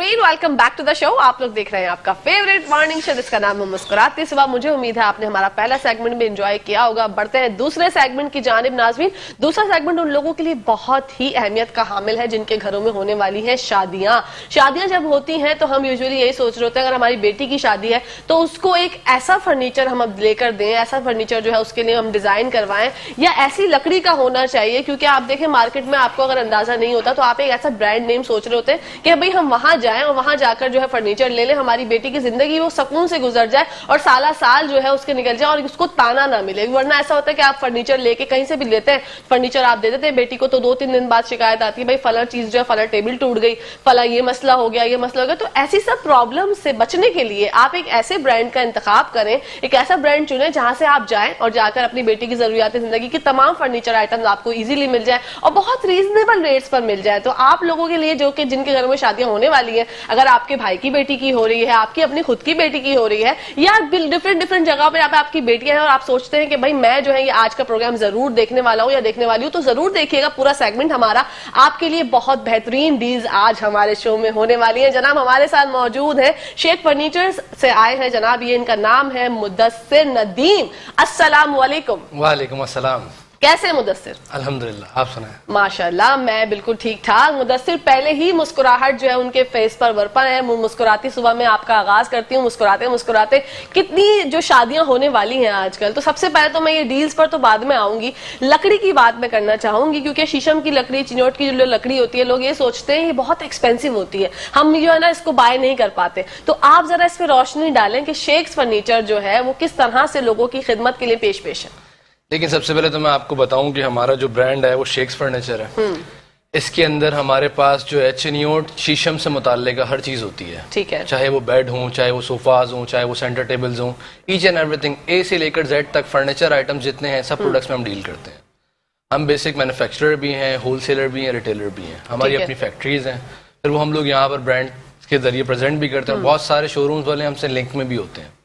Again welcome back to the show. आप लोग देख रहे हैं आपका फेवरेट मॉर्निंग शो जिसका नाम है मुस्कुराती सुबह। मुझे उम्मीद है आपने हमारा पहला सेगमेंट भी एंजॉय किया होगा। बढ़ते हैं दूसरे सेगमेंट की जानिब नाज़रीन। दूसरा सेगमेंट उन लोगों के लिए बहुत ही अहमियत का हामिल है जिनके घरों में होने वाली है शादियां। शादियां जब होती हैं तो हम यूजुअली यही सोच रहे होते हैं अगर हमारी बेटी की शादी है तो उसको एक ऐसा फर्नीचर हम अब लेकर दें, ऐसा फर्नीचर जो है उसके लिए हम डिजाइन करवाएं या ऐसी लकड़ी का होना चाहिए। क्योंकि आप देखें मार्केट में आपको अगर अंदाजा नहीं होता तो आप एक ऐसा ब्रांड नेम सोच रहे होते हैं कि भाई हम वहां जाएं और वहां जाकर जो है फर्नीचर ले लें, हमारी बेटी की जिंदगी वो सुकून से गुजर जाए और साला साल जो है उसके निकल जाए और उसको ताना ना मिले। वरना ऐसा होता है कि आप फर्नीचर लेके कहीं से भी लेते हैं, फर्नीचर आप दे देते हैं बेटी को तो 2-3 दिन बाद शिकायत आती है भाई फला चीज जो है फला टेबल टूट गई, फला ये मसला हो गया, ये मसला हो गया। तो ऐसी सब प्रॉब्लम से बचने के लिए आप एक ऐसे ब्रांड का इंतखाब करें, एक ऐसा ब्रांड चुनें जहां से आप जाएं और जाकर अपनी बेटी की जरूरियात जिंदगी की तमाम फर्नीचर आइटम्स आपको इजीली मिल जाए और बहुत रीजनेबल रेट्स पर मिल जाए। तो आप लोगों के लिए जो कि जिनके घर में शादियां होने वाली है, अगर आपके भाई की बेटी की हो रही है, आपकी अपनी खुद की बेटी की हो रही है या डिफरेंट जगह पर आपकी बेटियां हैं और आप सोचते हैं कि भाई मैं जो है ये आज का प्रोग्राम जरूर देखने वाला हूं या देखने वाली हूं, तो जरूर देखिएगा पूरा सेगमेंट हमारा। आपके लिए बहुत बेहतरीन डील्स आज हमारे शो में होने वाली है। जनाब हमारे साथ मौजूद है शेख फर्नीचर से आए हैं जनाब, ये इनका नाम है मुदस्सिर नदीम। अस्सलाम वालेकुम। वालेकुम अस्सलाम। कैसे मुदस्सिर? अल्हम्दुलिल्लाह, आप सुनाएं? माशाल्लाह मैं बिल्कुल ठीक ठाक। मुदस्सिर पहले ही मुस्कुराहट जो है उनके फेस पर बरपा है। मुस्कुराती सुबह में आपका आगाज करती हूँ मुस्कुराते मुस्कुराते। कितनी जो शादियां होने वाली हैं आजकल, तो सबसे पहले तो मैं ये डील्स पर तो बाद में आऊंगी, लकड़ी की बात मैं करना चाहूंगी क्योंकि शीशम की लकड़ी, चिनोट की जो लकड़ी होती है, लोग ये सोचते हैं ये बहुत एक्सपेंसिव होती है, हम जो है ना इसको बाय नहीं कर पाते। तो आप जरा इस पर रोशनी डालें कि शेख्स फर्नीचर जो है वो किस तरह से लोगों की खिदमत के लिए पेश है। लेकिन सबसे पहले तो मैं आपको बताऊं कि हमारा जो ब्रांड है वो शेख्स फर्नीचर है। इसके अंदर हमारे पास जो है चिनियोट शीशम से मुताल्लिक हर चीज होती है। ठीक है। चाहे वो बेड हो, चाहे वो सोफाज हो, चाहे वो सेंटर टेबल्स हो, ईच एंड एवरीथिंग ए से लेकर जेड तक फर्नीचर आइटम्स जितने हैं सब प्रोडक्ट्स में हम डील करते हैं। हम बेसिक मैन्युफैक्चरर भी हैं, होलसेलर भी हैं, रिटेलर भी हैं। हमारी अपनी फैक्ट्रीज हैं, फिर वो हम लोग यहाँ पर ब्रांड के जरिए प्रेजेंट भी करते हैं। बहुत सारे शोरूम्स वाले हमसे लिंक में भी होते हैं।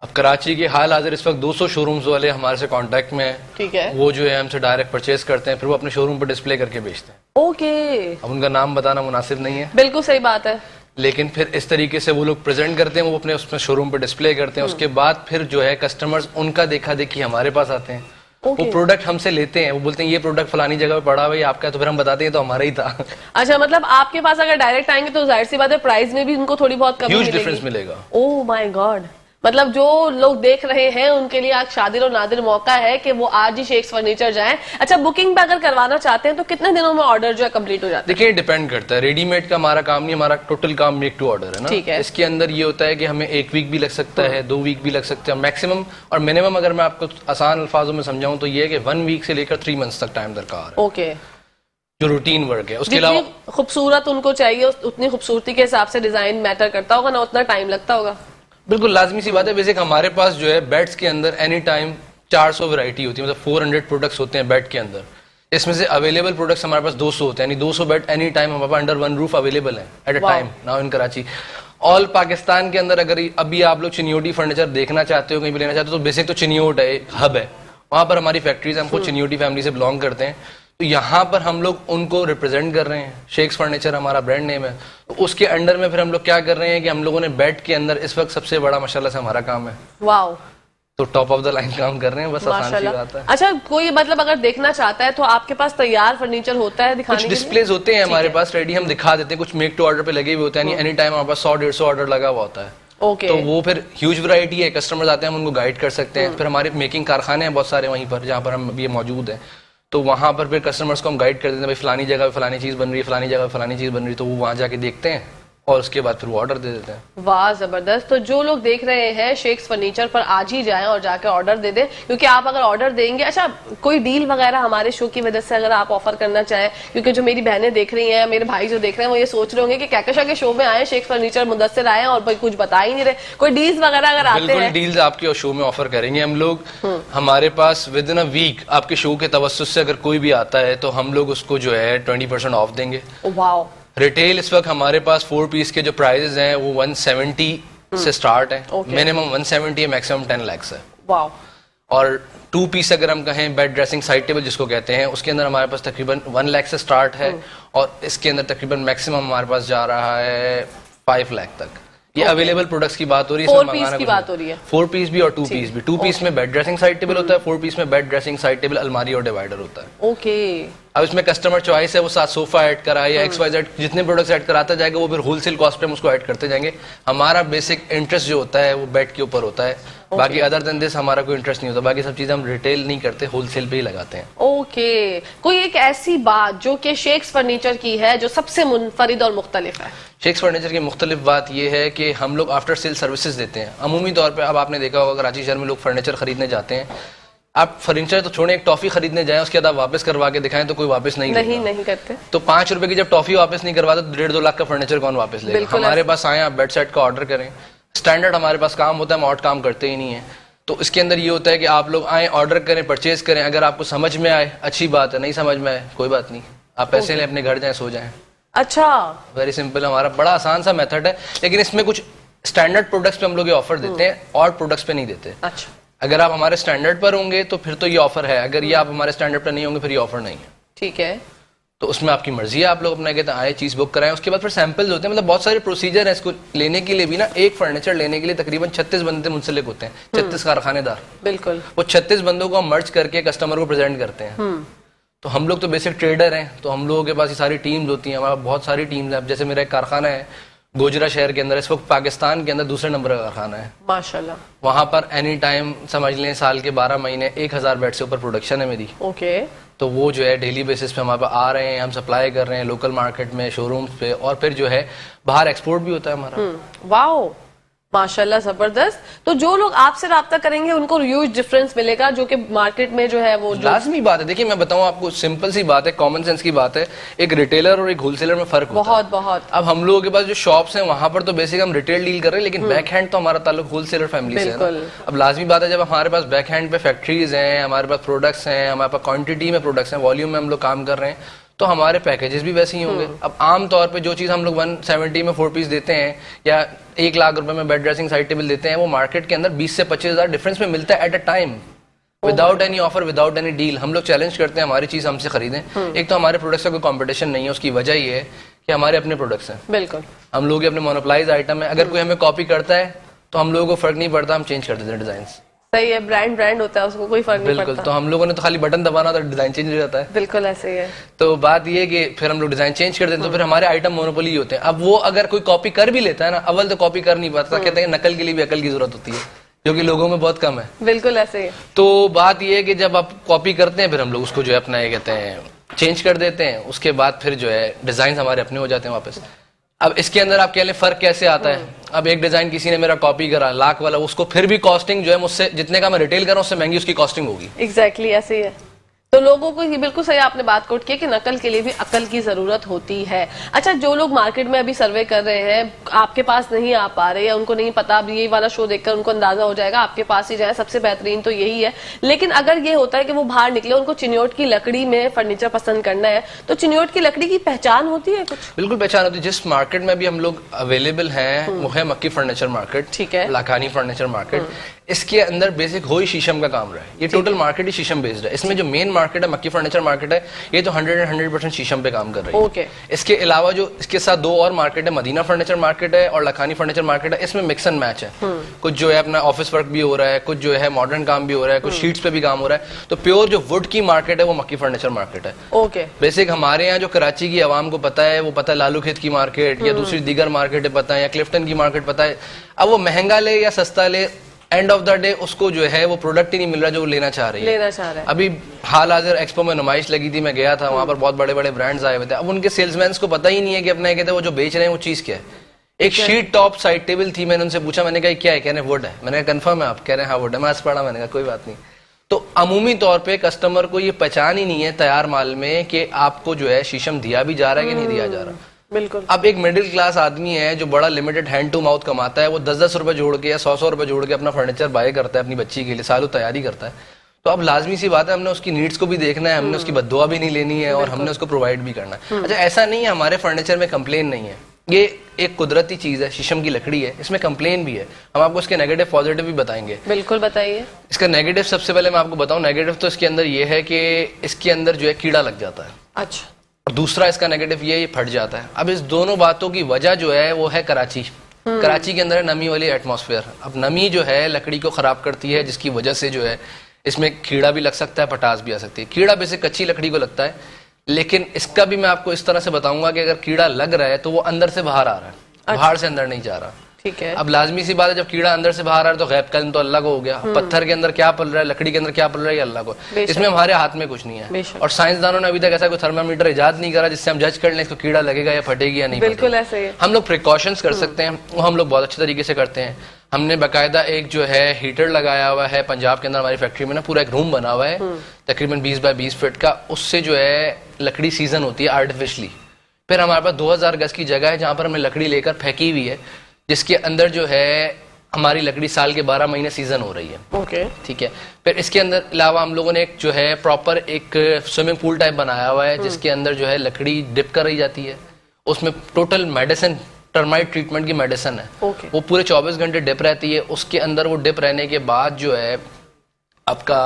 अब कराची के हाल हाजिर इस वक्त 200 शोरूम्स वाले हमारे से कांटेक्ट में हैं। ठीक है। वो जो है हमसे डायरेक्ट परचेज करते हैं, फिर वो अपने शोरूम पर डिस्प्ले करके बेचते हैं। ओके। अब उनका नाम बताना मुनासिब नहीं है। बिल्कुल सही बात है। लेकिन फिर इस तरीके से वो लोग प्रेजेंट करते हैं, वो अपने उसमें शोरूम पर डिस्प्ले करते हैं। उसके बाद फिर जो है कस्टमर्स उनका देखा देखी हमारे पास आते हैं। वो प्रोडक्ट हमसे लेते हैं, वो बोलते हैं ये प्रोडक्ट फलानी जगह पे पड़ा हुआ है आपका, तो फिर हम बताते हैं तो हमारा ही था। अच्छा, मतलब आपके पास अगर डायरेक्ट आएंगे तो जाहिर सी बात है प्राइस में भी उनको थोड़ी बहुत कमी मिलेगी। डिफरेंस मिलेगा। Oh my God. मतलब जो लोग देख रहे हैं उनके लिए आज शादिर और नादिर मौका है कि वो आज ही शेख्स फर्नीचर जाएं। अच्छा, बुकिंग पे अगर करवाना चाहते हैं तो कितने दिनों में ऑर्डर जो है कंप्लीट हो जाता है? देखिए डिपेंड करता है, रेडीमेड का हमारा काम नहीं, हमारा टोटल काम मेक टू ऑर्डर है ना। ठीक है। इसके अंदर ये होता है कि हमें 1 वीक भी लग सकता है, 2 वीक भी लग सकते हैं मैक्सिमम, और मिनिमम अगर मैं आपको आसान अल्फाजों में समझाऊं तो ये है कि 1 वीक से लेकर 3 मंथ्स तक टाइम दरकार है। ओके। जो रूटीन वर्क है। उसके अलावा खूबसूरत उनको चाहिए उतनी खूबसूरती के हिसाब से डिजाइन मैटर करता होगा ना, उतना टाइम लगता होगा। बिल्कुल लाजमी सी बात है। बेसिक हमारे पास जो है बेड्स के अंदर एनी टाइम 400 वैरायटी होती है, मतलब 400 प्रोडक्ट्स होते हैं बेड के अंदर। इसमें से अवेलेबल प्रोडक्ट्स हमारे पास 200 होते हैं, यानी 200 बेड एनी टाइम हमारे पास अंडर वन रूफ अवेलेबल है at a time now in Karachi. All Pakistan के अंदर अगर अभी आप लोग चिनियोटी फर्नीचर देखना चाहते हो, कहीं भी लेना चाहते हो, तो बेसिक तो चिनियोट है, हब है, वहां पर हमारी फैक्ट्रीज, हम खुद चिनियोटी फैमिली से बिलोंग करते हैं। तो यहाँ पर हम लोग उनको रिप्रेजेंट कर रहे हैं। शेख्स फर्नीचर हमारा ब्रांड नेम है। तो उसके अंडर में फिर हम लोग क्या कर रहे हैं कि हम लोगों ने बेड के अंदर इस वक्त सबसे बड़ा माशाल्लाह से हमारा काम है। वाओ। तो टॉप ऑफ द लाइन काम कर रहे हैं, बस आसान सी बात है। अच्छा, कोई मतलब अगर देखना चाहता है तो आपके पास तैयार फर्नीचर होता है दिखाने के लिए? डिस्प्लेज होते हैं हमारे पास रेडी, हम दिखा देते हैं। कुछ मेक टू ऑर्डर पे लगे हुए होते हैं, एनी टाइम हमारे पास 100-150 ऑर्डर लगा हुआ होता है। ओके। तो वो फिर ह्यूज वैरायटी है, कस्टमर्स आते हैं हम उनको गाइड कर सकते हैं। फिर हमारे मेकिंग कारखाने हैं बहुत सारे वहीं पर जहाँ पर हम अभी मौजूद हैं, तो वहां पर फिर कस्टमर्स को हम गाइड कर देते हैं, भाई फलानी जगह पे फलानी चीज बन रही है, फलानी जगह पे फलानी चीज बन रही है, तो वो वहां जाके देखते हैं और उसके बाद फिर वो ऑर्डर दे देते हैं। वाह जबरदस्त। तो जो लोग देख रहे हैं शेख्स फर्नीचर पर आज ही जाएं और जाके ऑर्डर दे दें, क्योंकि आप अगर ऑर्डर देंगे, अच्छा कोई डील वगैरह हमारे शो की वजह से अगर आप ऑफर करना चाहें, क्योंकि जो मेरी बहनें देख रही हैं, मेरे भाई जो देख रहे हैं, वो ये सोच रहे होंगे कि कहकशा के शो में आए, शेख्स फर्नीचर मुदस्सिर आए और कुछ बता ही नहीं रहे, कोई डील्स वगैरह अगर आते हैं? डील्स आपके शो में ऑफर करेंगे हम लोग। हमारे पास विद इन अ वीक आपके शो के तवस्सुस से अगर कोई भी आता है तो हम लोग उसको जो है 20% ऑफ देंगे। वाह। रिटेल इस वक्त हमारे पास 4 पीस के जो प्राइजेस हैं वो 170 से स्टार्ट है, मिनिमम 170 है, मैक्सिमम 10 लाख है। वाह। और 2 पीस अगर हम कहें बेड ड्रेसिंग साइड टेबल जिसको कहते हैं, उसके अंदर हमारे पास तकरीबन 1 लाख से स्टार्ट है और इसके अंदर तकरीबन मैक्सिमम हमारे पास जा रहा है 5 लाख तक। ये अवेलेबल प्रोडक्ट्स की बात हो रही है, 4 पीस की बात हो रही है। 4 पीस भी और 2 पीस भी। 2 पीस में बेड ड्रेसिंग साइड टेबल होता है, 4 पीस में बेड ड्रेसिंग साइड टेबल, अलमारी और डिवाइडर होता है। ओके। अब इसमें कस्टमर चॉइस है, वो साथ सोफा ऐड कराए या XYZ जितने प्रोडक्ट्स ऐड कराता जाएगा वो फिर होलसेल कॉस्ट पे हम उसको ऐड करते जाएंगे। हमारा बेसिक इंटरेस्ट जो होता है वो बेड के ऊपर होता है, बाकी अदर देन दिस हमारा कोई इंटरेस्ट नहीं होता। बाकी सब चीजें हम रिटेल नहीं करते, होलसेल पे ही लगाते हैं। ओके। कोई एक ऐसी बात जो कि शेक्स फर्नीचर की है जो सबसे मुनफरिद और मुख्तलिफ है? शेक्स फर्नीचर की मुख्तलिफ बात यह है कि हम लोग आफ्टर सेल सर्विसेज देते हैं। अमूमी तौर पे अब आपने देखा होगा कराची शहर में लोग फर्नीचर खरीदने जाते हैं, आप फर्नीचर तो छोड़े एक टॉफी खरीदने जाएं उसके बाद आप वापस करवा के दिखाएं तो कोई वापस नहीं करते। तो 5 रुपए की जब टॉफी वापस नहीं करवाते तो 1.5-2 लाख का फर्नीचर कौन वापस लेगा? हमारे पास आए, आप बेड सेट का ऑर्डर करें, स्टैंडर्ड हमारे पास काम होता है, हम आउट काम करते ही नहीं है। तो इसके अंदर ये होता है कि आप लोग आए, ऑर्डर करें, परचेज करें, अगर आपको समझ में आए अच्छी बात है, नहीं समझ में आए कोई बात नहीं, आप पैसे लें, अपने घर जाएं, सो जाएं। अच्छा, वेरी सिंपल, हमारा बड़ा आसान सा मेथड है। लेकिन इसमें कुछ स्टैंडर्ड प्रोडक्ट्स पे हम लोग ये ऑफर देते हैं और प्रोडक्ट्स पे नहीं देते। अच्छा, अगर आप हमारे स्टैंडर्ड पर होंगे तो फिर तो ये ऑफर है, अगर ये आप हमारे स्टैंडर्ड पर नहीं होंगे फिर ये ऑफर नहीं है। ठीक है। तो उसमें आपकी मर्जी है, आप लोग अपना कहते हैं आए, चीज बुक कराएं, उसके बाद फिर सैंपल्स होते हैं। मतलब बहुत सारे प्रोसीजर है इसको लेने के लिए भी ना। एक फर्नीचर लेने के लिए तकरीबन 36 बंदे मुंसलिक होते हैं, 36 कारखानेदार। बिल्कुल। वो 36 बंदों को हम मर्ज करके कस्टमर को प्रेजेंट करते हैं। तो हम लोग तो बेसिक ट्रेडर हैं, तो हम लोगों के पास ये सारी टीम्स होती हैं, हमारा बहुत सारी टीम्स हैं। जैसे मेरा एक कारखाना है गोजरा शहर के अंदर, इस वक्त पाकिस्तान के अंदर दूसरे नंबर का कारखाना है माशाल्लाह। वहां पर एनी टाइम समझ लें साल के 12 महीने 1000 बेड से ऊपर प्रोडक्शन है मेरी। ओके। तो वो जो है डेली बेसिस पे हमारे पास आ रहे हैं, हम सप्लाई कर रहे हैं लोकल मार्केट में, शोरूम्स पे, और फिर जो है बाहर एक्सपोर्ट भी होता है हमारा। वाओ, माशाल्लाह, जबरदस्त। तो जो लोग आपसे राब्ता करेंगे उनको ह्यूज डिफरेंस मिलेगा जो कि मार्केट में जो है वो लाजमी बात है। देखिए मैं बताऊं आपको, सिंपल सी बात है, कॉमन सेंस की बात है, एक रिटेलर और एक होलसेलर में फर्क होता है बहुत। अब हम लोगों के पास जो शॉप्स हैं वहां पर तो बेसिक हम रिटेल डील कर रहे हैं, लेकिन बैक हैंड तो हमारा ताल्लुक होलसेलर फैमिली से है ना। अब लाजमी बात है जब हमारे पास बैक हैंड पे फैक्ट्रीज हैं, हमारे पास प्रोडक्ट्स हैं, हमारे पास क्वांटिटी में प्रोडक्ट्स हैं, वॉल्यूम में हम लोग काम कर रहे हैं, तो हमारे पैकेजेस भी वैसे ही होंगे। अब आम तौर पे जो चीज हम लोग 170 में 4 पीस देते हैं या 1 लाख रुपए में बेड ड्रेसिंग साइड टेबल देते हैं, वो मार्केट के अंदर 20 से 25 हजार डिफरेंस में मिलता है at a time, without any offer, without any deal. हम लोग चैलेंज करते हैं हमारी चीज हमसे खरीदें। एक तो हमारे प्रोडक्ट्स का कोई कंपटीशन नहीं है, उसकी वजह ये है कि हमारे अपने प्रोडक्ट्स हैं। बिल्कुल, हम लोग अपने मोनोप्लाइज आइटम है, अगर कोई हमें कॉपी करता है तो हम लोगों को फर्क नहीं पड़ता, हम चेंज कर देते हैं डिजाइन। सही है, ब्रांड होता है, उसको कोई फर्क नहीं पड़ता। बिल्कुल, तो हम लोगों ने तो खाली बटन दबाना, तो डिजाइन चेंज हो जाता है। बिल्कुल ऐसे ही है। तो बात ये है कि फिर हम लोग डिजाइन चेंज कर देते हैं, तो फिर हमारे आइटम मोनोपोली होते हैं। अब वो अगर कोई कॉपी कर भी लेता है ना, अव्वल तो कॉपी कर नहीं पाता, कहते हैं नकल के लिए भी अकल की जरूरत होती है, जो कि लोगों में बहुत कम है। बिल्कुल ऐसे ही। तो बात ये है कि जब आप कॉपी करते हैं फिर हम लोग उसको जो है अपना ये कहते हैं चेंज कर देते हैं, उसके बाद फिर जो है डिजाइन हमारे अपने हो जाते हैं वापस। अब इसके अंदर आप कह लें फर्क कैसे आता है। अब एक डिजाइन किसी ने मेरा कॉपी करा लाख वाला, उसको फिर भी कॉस्टिंग जो है मुझसे जितने का मैं रिटेल कर रहा हूं उससे महंगी उसकी कॉस्टिंग होगी। एग्जैक्टली ऐसे ही है। तो लोगों को ये बिल्कुल सही आपने बात कोट की कि नकल के लिए भी अकल की जरूरत होती है। अच्छा, जो लोग मार्केट में अभी सर्वे कर रहे हैं, आपके पास नहीं आ पा रहे या उनको नहीं पता, अब यही वाला शो देखकर उनको अंदाजा हो जाएगा आपके पास ही जाए, सबसे बेहतरीन तो यही है। लेकिन अगर ये होता है कि वो बाहर निकले, उनको चिन्योट की लकड़ी में फर्नीचर पसंद करना है, तो चिन्योट की लकड़ी की पहचान होती है कुछ? बिल्कुल पहचान होती है। जिस मार्केट में भी हम लोग अवेलेबल हैं वो है मक्की फर्नीचर मार्केट, ठीक है, लाखानी फर्नीचर मार्केट। इसके अंदर बेसिक हो ही शीशम का काम रहा है, ये टोटल मार्केट ही शीशम बेस्ड है। इसमें जो मेन मार्केट है मक्की फर्नीचर मार्केट है, ये तो 100% शीशम पे काम कर रही है। ओके। इसके अलावा जो इसके साथ 2 और मार्केट है, मदीना फर्नीचर मार्केट है और लखानी फर्नीचर मार्केट है। इसमें मिक्स एंड मैच है, कुछ जो है अपना ऑफिस वर्क भी हो रहा है, कुछ जो है मॉडर्न काम भी हो रहा है, कुछ शीट्स पे भी काम हो रहा है। तो प्योर जो वुड की मार्केट है वो मक्की फर्नीचर मार्केट है। ओके। बेसिक हमारे यहाँ जो कराची की आवाम को पता है, वो पता है लालू खेत की मार्केट या दूसरी दीगर मार्केट पता है, या क्लिफ्टन की मार्केट पता है। अब वो महंगा ले या सस्ता ले, एंड ऑफ द डे उसको जो है वो प्रोडक्ट ही नहीं मिल रहा जो वो लेना चाह रही है। अभी हाल हाजिर एक्सपो में नुमाइश लगी थी, मैं गया था, वहां पर बहुत बड़े बड़े ब्रांड्स आए हुए थे। अब उनके सेल्समैन को पता ही नहीं है कि अपना कहते हैं वो जो बेच रहे हैं वो चीज क्या है। एक शीट टॉप साइड टेबल थी, मैंने उनसे पूछा, मैंने कहा क्या है, कह रहे वुड है। मैंने कहा कंफर्म है आप? कह रहे हैं हाँ वुड है। मैं पढ़ा, मैंने कहा कोई बात नहीं। तो अमूमी तौर पे कस्टमर को ये पहचान ही नहीं है तैयार माल में कि आपको जो है शीशम दिया भी जा रहा है कि नहीं दिया जा रहा। बिल्कुल। अब एक मिडिल क्लास आदमी है जो बड़ा लिमिटेड हैंड टू माउथ कमाता है, वो 10-10 रुपए जोड़ के या 100-100 रुपए जोड़ के अपना फर्नीचर बाय करता है अपनी बच्ची के लिए, सालों तैयारी करता है। तो अब लाजमी सी बात है, हमने उसकी नीड्स को भी देखना है, हमने उसकी बद्दुआ भी नहीं लेनी है और हमने उसको प्रोवाइड भी करना है। अच्छा, ऐसा नहीं है हमारे फर्नीचर में कंप्लेन नहीं है, ये एक कुदरती चीज है, शीशम की लकड़ी है, इसमें कंप्लेन भी है। हम आपको इसके नेगेटिव पॉजिटिव भी बताएंगे। बिल्कुल बताइए। इसका नेगेटिव सबसे पहले मैं आपको बताऊं, नेगेटिव तो इसके अंदर ये है कि इसके अंदर जो है कीड़ा लग जाता है। अच्छा। और दूसरा इसका नेगेटिव ये फट जाता है। अब इस दोनों बातों की वजह जो है वो है कराची। कराची के अंदर है नमी वाली एटमॉस्फेयर। अब नमी जो है लकड़ी को खराब करती है, जिसकी वजह से जो है इसमें कीड़ा भी लग सकता है, पटास भी आ सकती है। कीड़ा बेसिक कच्ची लकड़ी को लगता है, लेकिन इसका भी मैं आपको इस तरह से बताऊंगा कि अगर कीड़ा लग रहा है तो वो अंदर से बाहर आ रहा है, बाहर से अंदर नहीं जा रहा। ठीक है। अब लाजमी सी बात है, जब कीड़ा अंदर से बाहर आ रहा है तो गैब का इल्म तो अल्लाह को हो गया। पत्थर के अंदर क्या पल रहा है, लकड़ी के अंदर क्या पल रहा है, ये अल्लाह को। इसमें हमारे हाथ में कुछ नहीं है। और साइंसदानों ने अभी तक ऐसा कोई थर्मामीटर इजाद नहीं करा जिससे हम जज कर लें इसको कीड़ा लगेगा या फटेगी या नहीं। बिल्कुल ऐसे ही हम लोग प्रिकॉशंस कर सकते हैं, वो हम लोग बहुत अच्छे तरीके से करते हैं। हमने बाकायदा एक जो है हीटर लगाया हुआ है पंजाब के अंदर हमारी फैक्ट्री में ना, पूरा एक रूम बना हुआ है तकरीबन 20 बाय 20 फीट का। उससे जो है लकड़ी सीजन होती है आर्टिफिशली। फिर हमारे पास 2000 गज की जगह है जहां पर हमने लकड़ी लेकर फेंकी हुई है, जिसके अंदर जो है हमारी लकड़ी साल के 12 महीने सीजन हो रही है। ओके। ठीक है। फिर इसके अंदर अलावा हम लोगों ने एक जो है प्रॉपर एक स्विमिंग पूल टाइप बनाया हुआ है, जिसके अंदर जो है लकड़ी डिप कराई जाती है। उसमें टोटल मेडिसिन, टर्माइट ट्रीटमेंट की मेडिसिन है। वो पूरे 24 घंटे डिप रहती है। उसके अंदर वो डिप रहने के बाद जो है आपका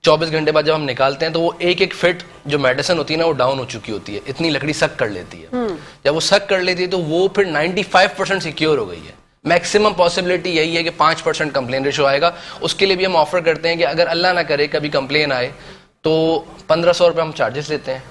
24 घंटे बाद जब हम निकालते हैं तो वो एक एक फिट जो मेडिसिन होती है ना वो डाउन हो चुकी होती है, इतनी लकड़ी सक कर लेती है। जब वो सक कर लेती है तो वो फिर 95% सिक्योर हो गई है। मैक्सिमम पॉसिबिलिटी यही है कि 5% कंप्लेन रेशो आएगा। उसके लिए भी हम ऑफर करते हैं कि अगर अल्लाह ना करे कभी कंप्लेन आए तो 1500 रुपये हम चार्जेस लेते हैं।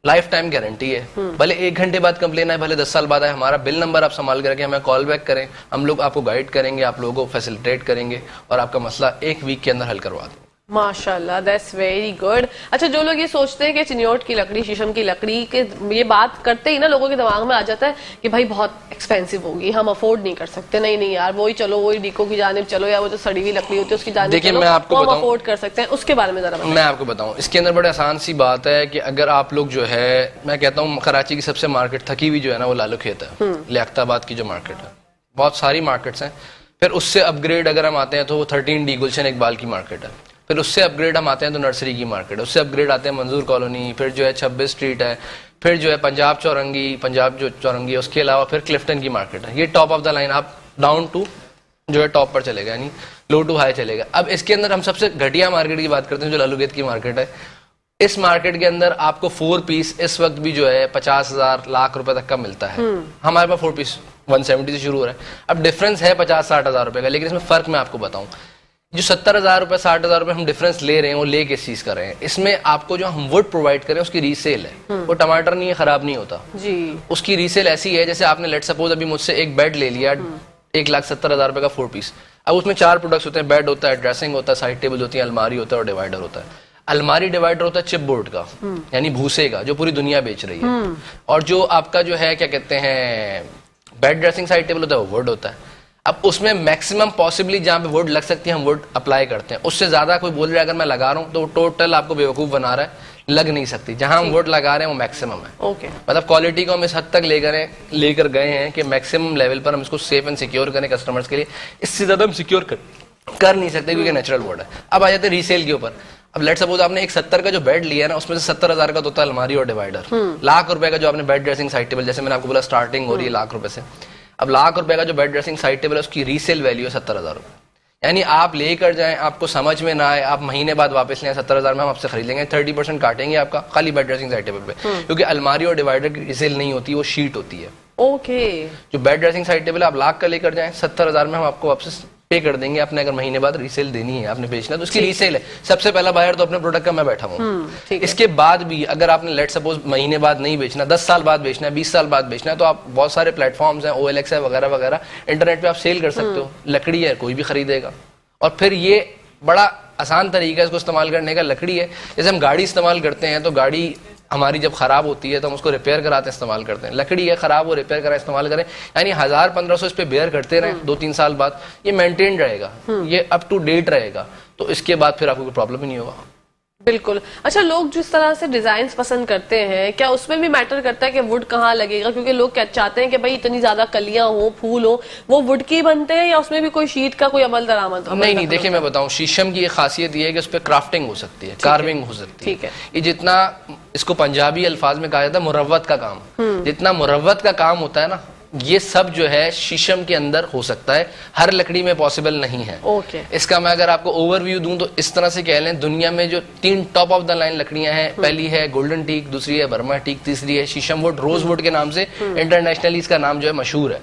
लाइफ टाइम गारंटी है, भले 1 घंटे बाद कंप्लेन आए, भले 10 साल बाद आए, हमारा बिल नंबर आप संभाल कर रखें, हमें कॉल बैक करें, हम लोग आपको गाइड करेंगे, आप लोगों को फैसिलिटेट करेंगे और आपका मसला 1 वीक के अंदर हल करवा दें। माशाल्लाह, दैट्स वेरी गुड। अच्छा, जो लोग ये सोचते हैं कि चिनियोट की लकड़ी, शीशम की लकड़ी के ये बात करते ही ना लोगों के दिमाग में आ जाता है कि भाई बहुत एक्सपेंसिव होगी, हम अफोर्ड नहीं कर सकते। नहीं नहीं यार, वही चलो, वही डीको की जानिब चलो, या वो जो सड़ी हुई लकड़ी होती है उसकी जानिब देखिए, चलो, मैं आपको हम अफोर्ड कर सकते हैं। उसके बारे में जरा बताएं। मैं आपको बताऊं, इसके अंदर बड़े आसान सी बात है कि अगर आप लोग जो है, मैं कहता हूँ कराची की सबसे मार्केट थकी हुई जो है ना वो लालू खेत है, लियाकताबाद की जो मार्केट है। बहुत सारी मार्केट्स हैं। फिर उससे अपग्रेड अगर हम आते हैं तो वो 13D गुलशन इकबाल की मार्केट है। फिर उससे अपग्रेड हम आते हैं तो नर्सरी की मार्केट है। उससे अपग्रेड आते हैं मंजूर कॉलोनी, फिर जो है 26 स्ट्रीट है, फिर जो है पंजाब चौरंगी है। उसके अलावा फिर क्लिफ्टन की मार्केट है। ये टॉप ऑफ द लाइन, आप डाउन टू जो है टॉप पर चलेगा, यानी लो टू हाई चलेगा। अब इसके अंदर हम सबसे घटिया मार्केट की बात करते हैं जो लालूगेत की मार्केट है। इस मार्केट के अंदर आपको 4 पीस इस वक्त भी जो है 50,000 लाख रुपए तक का मिलता है। हमारे पास 4 पीस 170 से शुरू हो रहा है। अब डिफरेंस है 50-60 हजार रुपए का, लेकिन इसमें फर्क मैं आपको बताऊं, जो 70,000 रुपए 60,000 रुपए हम डिफरेंस ले रहे हैं वो ले किस चीज कर रहे हैं, इसमें आपको जो हम वुड प्रोवाइड करें उसकी रीसेल है। वो टमाटर नहीं है, खराब नहीं होता जी। उसकी रीसेल ऐसी है जैसे आपने लेट सपोज अभी मुझसे एक बेड ले लिया 1,70,000 रुपए का 4 पीस। अब उसमें 4 प्रोडक्ट्स होते हैं, बेड होता है, ड्रेसिंग होता है, साइड टेबल होती है, अलमारी होता है और डिवाइडर होता है। अलमारी डिवाइडर होता है चिप बोर्ड का, यानी भूसे का, जो पूरी दुनिया बेच रही है। और जो आपका जो है क्या कहते हैं बेड ड्रेसिंग साइड टेबल होता है वो वुड होता है। अब उसमें मैक्सिमम पॉसिबली जहां पे वुड लग सकती है हम वुड अप्लाई करते हैं। उससे ज्यादा कोई बोल रहा है अगर मैं लगा रहा हूं तो वो टोटल आपको बेवकूफ बना रहा है, लग नहीं सकती। जहां हम वुड लगा रहे हैं वो मैक्सिमम है। मतलब क्वालिटी को हम इस हद तक लेकर गए हैं कि मैक्सिमम लेवल पर हम इसको सेफ एंड सिक्योर करें कस्टमर्स के लिए। इससे ज्यादा हम सिक्योर कर नहीं सकते क्योंकि नेचुरल वुड है। अब आ जाते हैं रीसेल के ऊपर। अब लेट सपोज आपने एक 70 का जो बेड लिया है ना, उसमें से 70,000 का तो होता है अलमारी और डिवाइडर। लाख रुपए का जो आपने बेड ड्रेसिंग साइड टेबल, जैसे मैंने आपको बोला स्टार्टिंग हो रही है लाख रुपए से। अब लाख रुपए का जो बेड ड्रेसिंग साइड टेबल है उसकी रीसेल वैल्यू है 70,000 रुपए। यानी आप लेकर जाएं, आपको समझ में ना आए, आप महीने बाद वापस लें, 70,000 में हम आपसे खरीद लेंगे, 30% काटेंगे आपका खाली बेड ड्रेसिंग साइड टेबल पे, क्योंकि अलमारी और डिवाइडर की रीसेल नहीं होती, वो शीट होती है। जो बेड ड्रेसिंग साइड टेबल आप लाख का लेकर जाएं, 70,000 में हम आपको वापस पे कर देंगे। आपने अगर महीने बाद रीसेल देनी है, आपने बेचना तो उसकी रीसेल है। सबसे पहला बायर तो अपने प्रोडक्ट का मैं बैठा हूँ। इसके बाद भी अगर आपने लेट सपोज महीने बाद नहीं बेचना, 10 साल बाद बेचना है, 20 साल बाद बेचना है, तो आप बहुत सारे प्लेटफॉर्म्स हैं, OLX है वगैरह वगैरह, इंटरनेट पे आप सेल कर सकते हो। लकड़ी है, कोई भी खरीदेगा। और फिर ये बड़ा आसान तरीका है इसको इस्तेमाल करने का। लकड़ी है, जैसे हम गाड़ी इस्तेमाल करते हैं तो गाड़ी हमारी जब खराब होती है तो हम उसको रिपेयर कराते इस्तेमाल करते हैं। लकड़ी है, खराब हो रिपेयर करा इस्तेमाल करें, यानी 1000-1500 इस पे बेयर करते रहें 2-3 साल बाद, ये मेंटेन रहेगा, ये अप टू डेट रहेगा, तो इसके बाद फिर आपको कोई प्रॉब्लम ही नहीं होगा। बिल्कुल। अच्छा, लोग जिस तरह से डिजाइन पसंद करते हैं, क्या उसमें भी मैटर करता है कि वुड कहाँ लगेगा? क्योंकि लोग क्या चाहते हैं कि भाई इतनी ज्यादा कलियां हो, फूल हो, वो वुड की बनते हैं या उसमें भी कोई शीट का कोई अमल दरामद? नहीं, देखिए मैं बताऊं, शीशम की एक खासियत ये है कि उस पर क्राफ्टिंग हो सकती है, कार्विंग हो सकती है। ये जितना, इसको पंजाबी अल्फाज में कहा जाता है मुरव्वत का काम, जितना मुरव्वत का काम होता है ना, ये सब जो है शीशम के अंदर हो सकता है, हर लकड़ी में पॉसिबल नहीं है। ओके। इसका मैं अगर आपको ओवरव्यू दूं तो इस तरह से कह लें, दुनिया में जो 3 टॉप ऑफ द लाइन लकड़ियां हैं, पहली है गोल्डन टीक, दूसरी है बर्मा टीक, तीसरी है शीशम वुड, रोज वुड के नाम से इंटरनेशनली इसका नाम जो है मशहूर है।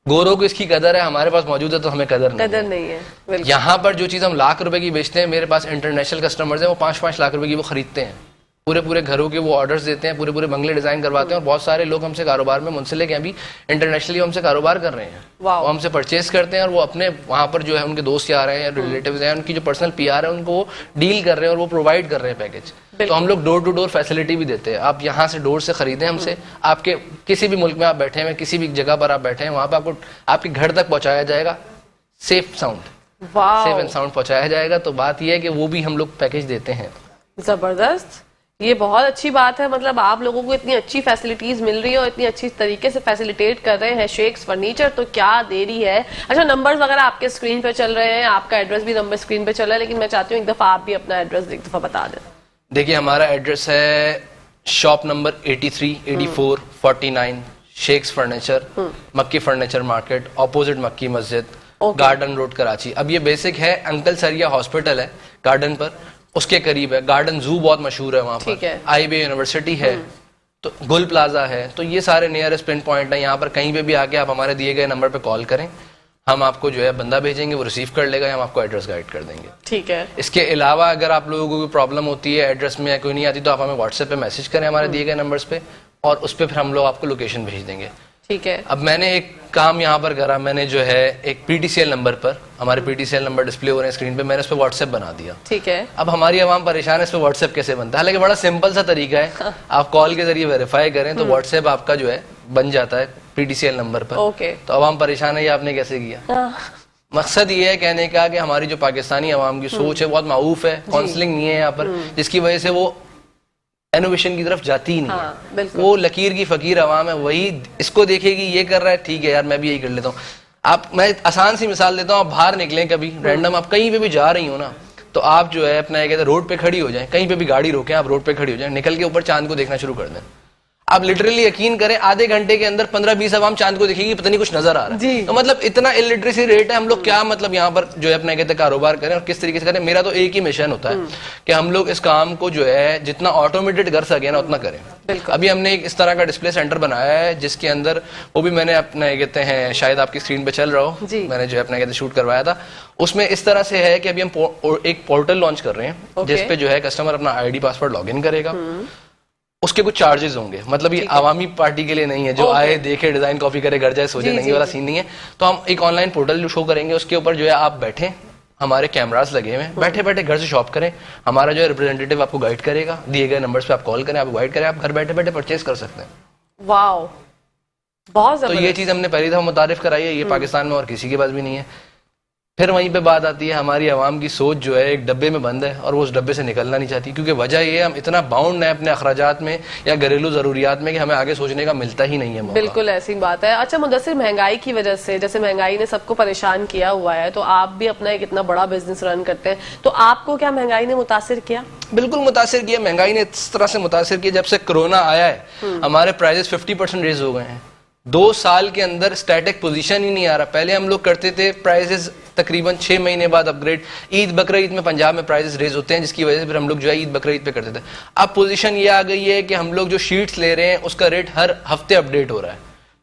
गोरों को इसकी कदर है, हमारे पास मौजूद है तो हमें कदर नहीं है। बिल्कुल। यहाँ पर जो चीज हम लाख रुपए की बेचते हैं, मेरे पास इंटरनेशनल कस्टमर्स हैं, वो 5-5 लाख रुपए की वो खरीदते हैं। पूरे घरों के वो ऑर्डर्स देते हैं, पूरे बंगले डिजाइन करवाते हैं, और बहुत सारे लोग हमसे कारोबार में मुंसलिक हैं, अभी इंटरनेशनली हमसे कारोबार कर रहे हैं। वो हमसे परचेज करते हैं और वो अपने वहां पर जो है उनके दोस्त यार हैं या रिलेटिव्स हैं, उनकी जो पर्सनल पीआर है उनको वो डील कर रहे हैं और वो प्रोवाइड कर रहे हैं पैकेज। तो हम लोग डोर टू डोर फैसिलिटी भी देते हैं। आप यहाँ से डोर से खरीदें हमसे, आपके किसी भी मुल्क में आप बैठे हैं, किसी भी जगह पर आप बैठे हैं, वहां पर आपको आपके घर तक पहुंचाया जाएगा, सेफ एंड साउंड पहुंचाया जाएगा। तो बात यह है कि वो भी हम लोग पैकेज देते हैं। जबरदस्त, ये बहुत अच्छी बात है। मतलब आप लोगों को इतनी अच्छी फैसिलिटीज मिल रही है और इतनी अच्छी तरीके से फैसिलिटेट कर रहे हैं शेख्स फर्नीचर, तो क्या देरी है। अच्छा, नंबर्स वगैरह आपके स्क्रीन पे चल रहे हैं, आपका एड्रेस भी नंबर स्क्रीन पे चल रहा है, लेकिन मैं चाहती हूँ एक दफा आप भी अपना एड्रेस एक दफा बता दें। देखिए, हमारा एड्रेस है शॉप नंबर 83, 84, 49 शेख्स फर्नीचर, मक्की फर्नीचर मार्केट, ऑपोजिट मक्की मस्जिद, गार्डन रोड कराची। अब ये बेसिक है, अंकल सरिया हॉस्पिटल है गार्डन पर, उसके करीब है। गार्डन जू बहुत मशहूर है वहां पर, IBA यूनिवर्सिटी है, तो गुल प्लाजा है। तो ये सारे नियरेस्ट पिन पॉइंट है। यहाँ पर कहीं पे भी आके आप हमारे दिए गए नंबर पे कॉल करें, हम आपको जो है बंदा भेजेंगे, वो रिसीव कर लेगा, हम आपको एड्रेस गाइड कर देंगे। ठीक है। इसके अलावा अगर आप लोगों को कोई प्रॉब्लम होती है एड्रेस में या कोई नहीं आती, तो आप हमें व्हाट्सएप पे मैसेज करें हमारे दिए गए नंबर्स पे, और उस पर फिर हम लोग आपको लोकेशन भेज देंगे। ठीक है। अब मैंने एक काम यहाँ पर करा, मैंने जो है एक PTCL नंबर पर, हमारे PTCL नंबर डिस्प्ले हो रहे हैं स्क्रीन पे, मैंने इस पर व्हाट्सएप बना दिया। ठीक है। अब हमारी आवाम परेशान है इस पर व्हाट्सएप कैसे बनता है, हालांकि बड़ा सिंपल सा तरीका है। आप कॉल के जरिए वेरीफाई करें तो व्हाट्सएप आपका जो है बन जाता है PTCL नंबर पर। ओके। तो आवाम परेशान है, ये आपने कैसे किया। मकसद ये है कहने का कि हमारी जो पाकिस्तानी आवाम की सोच है बहुत माऊफ है, काउंसलिंग नहीं है यहाँ पर, जिसकी वजह से वो इनोवेशन की तरफ जाती ही नहीं है। वो लकीर की फकीर आवाम है, वही इसको देखेगी, ये कर रहा है, ठीक है यार मैं भी यही कर लेता हूँ। आप, मैं आसान सी मिसाल देता हूँ, आप बाहर निकलें कभी रैंडम, आप कहीं पे भी जा रही हो ना, तो आप जो है अपना कहते हैं रोड पे खड़ी हो जाएं, कहीं पे भी गाड़ी रोकें, आप रोड पे खड़ी हो जाएं, निकल के ऊपर चांद को देखना शुरू कर दें। आप लिटरली यकीन करें, आधे घंटे के अंदर 15-20 आवाम चांद को देखेगी, पता नहीं कुछ नजर आ रहा है। तो मतलब इतना इलिटरेसी रेट है, हम लोग क्या मतलब यहाँ पर जो है अपना कहते हैं कारोबार करें और किस तरीके से करें। मेरा तो एक ही मिशन होता है कि हम लोग इस काम को जो है जितना ऑटोमेटेड कर सके ना उतना करें। अभी हमने एक इस तरह का डिस्प्ले सेंटर बनाया है जिसके अंदर, वो भी मैंने अपना कहते हैं शायद आपकी स्क्रीन पे चल रहा हो, मैंने जो है अपना कहते शूट करवाया था। उसमें इस तरह से है कि अभी हम एक पोर्टल लॉन्च कर रहे हैं जिसपे जो है कस्टमर अपना ID पासवर्ड लॉग इन करेगा। उसके कुछ चार्जेस होंगे, मतलब ये आवामी पार्टी के लिए नहीं है जो आए देखे डिजाइन कॉपी करे घर जाए सो जाए, नहीं वाला सीन नहीं है। तो हम एक ऑनलाइन पोर्टल शो करेंगे, उसके ऊपर जो है आप बैठे, हमारे कैमरास लगे हुए हैं, बैठे बैठे घर से शॉप करें, हमारा जो है रिप्रेजेंटेटिव आपको गाइड करेगा, दिए गए नंबर्स पे आप कॉल करें, आपको गाइड करें, आप घर बैठे बैठे परचेज कर सकते हैं। वाओ, बहुत तो ये चीज हमने पहली दफा मुतारिफ कराई है, ये पाकिस्तान में और किसी के पास भी नहीं है। फिर वहीं पे बात आती है, हमारी आवाम की सोच जो है एक डब्बे में बंद है और वो उस डब्बे से निकलना नहीं चाहती, क्योंकि वजह ये है हम इतना बाउंड है अपने अखराजात में या घरेलू जरूरियात में कि हमें आगे सोचने का मिलता ही नहीं है। बिल्कुल ऐसी बात है। अच्छा मुदस्सिर, महंगाई की वजह से, जैसे महंगाई ने सबको परेशान किया हुआ है, तो आप भी अपना एक इतना बड़ा बिजनेस रन करते हैं, तो आपको क्या महंगाई ने मुतासिर किया? बिल्कुल मुतासिर किया, महंगाई ने इस तरह से मुतासिर किया, जब से कोरोना आया है हमारे प्राइजेस 50% रेज हो गए हैं। 2 साल के अंदर स्टैटिक पोजीशन ही नहीं आ रहा। पहले हम लोग करते थे प्राइसेस तकरीबन 6 महीने बाद अपग्रेड, ईद बकरीद में पंजाब में प्राइसेस रेज होते हैं, जिसकी वजह से फिर हम लोग जो है ईद बकरीद पे करते थे। अब पोजीशन ये आ गई है कि हम लोग जो शीट्स ले रहे हैं उसका रेट हर हफ्ते अपडेट हो रहा है।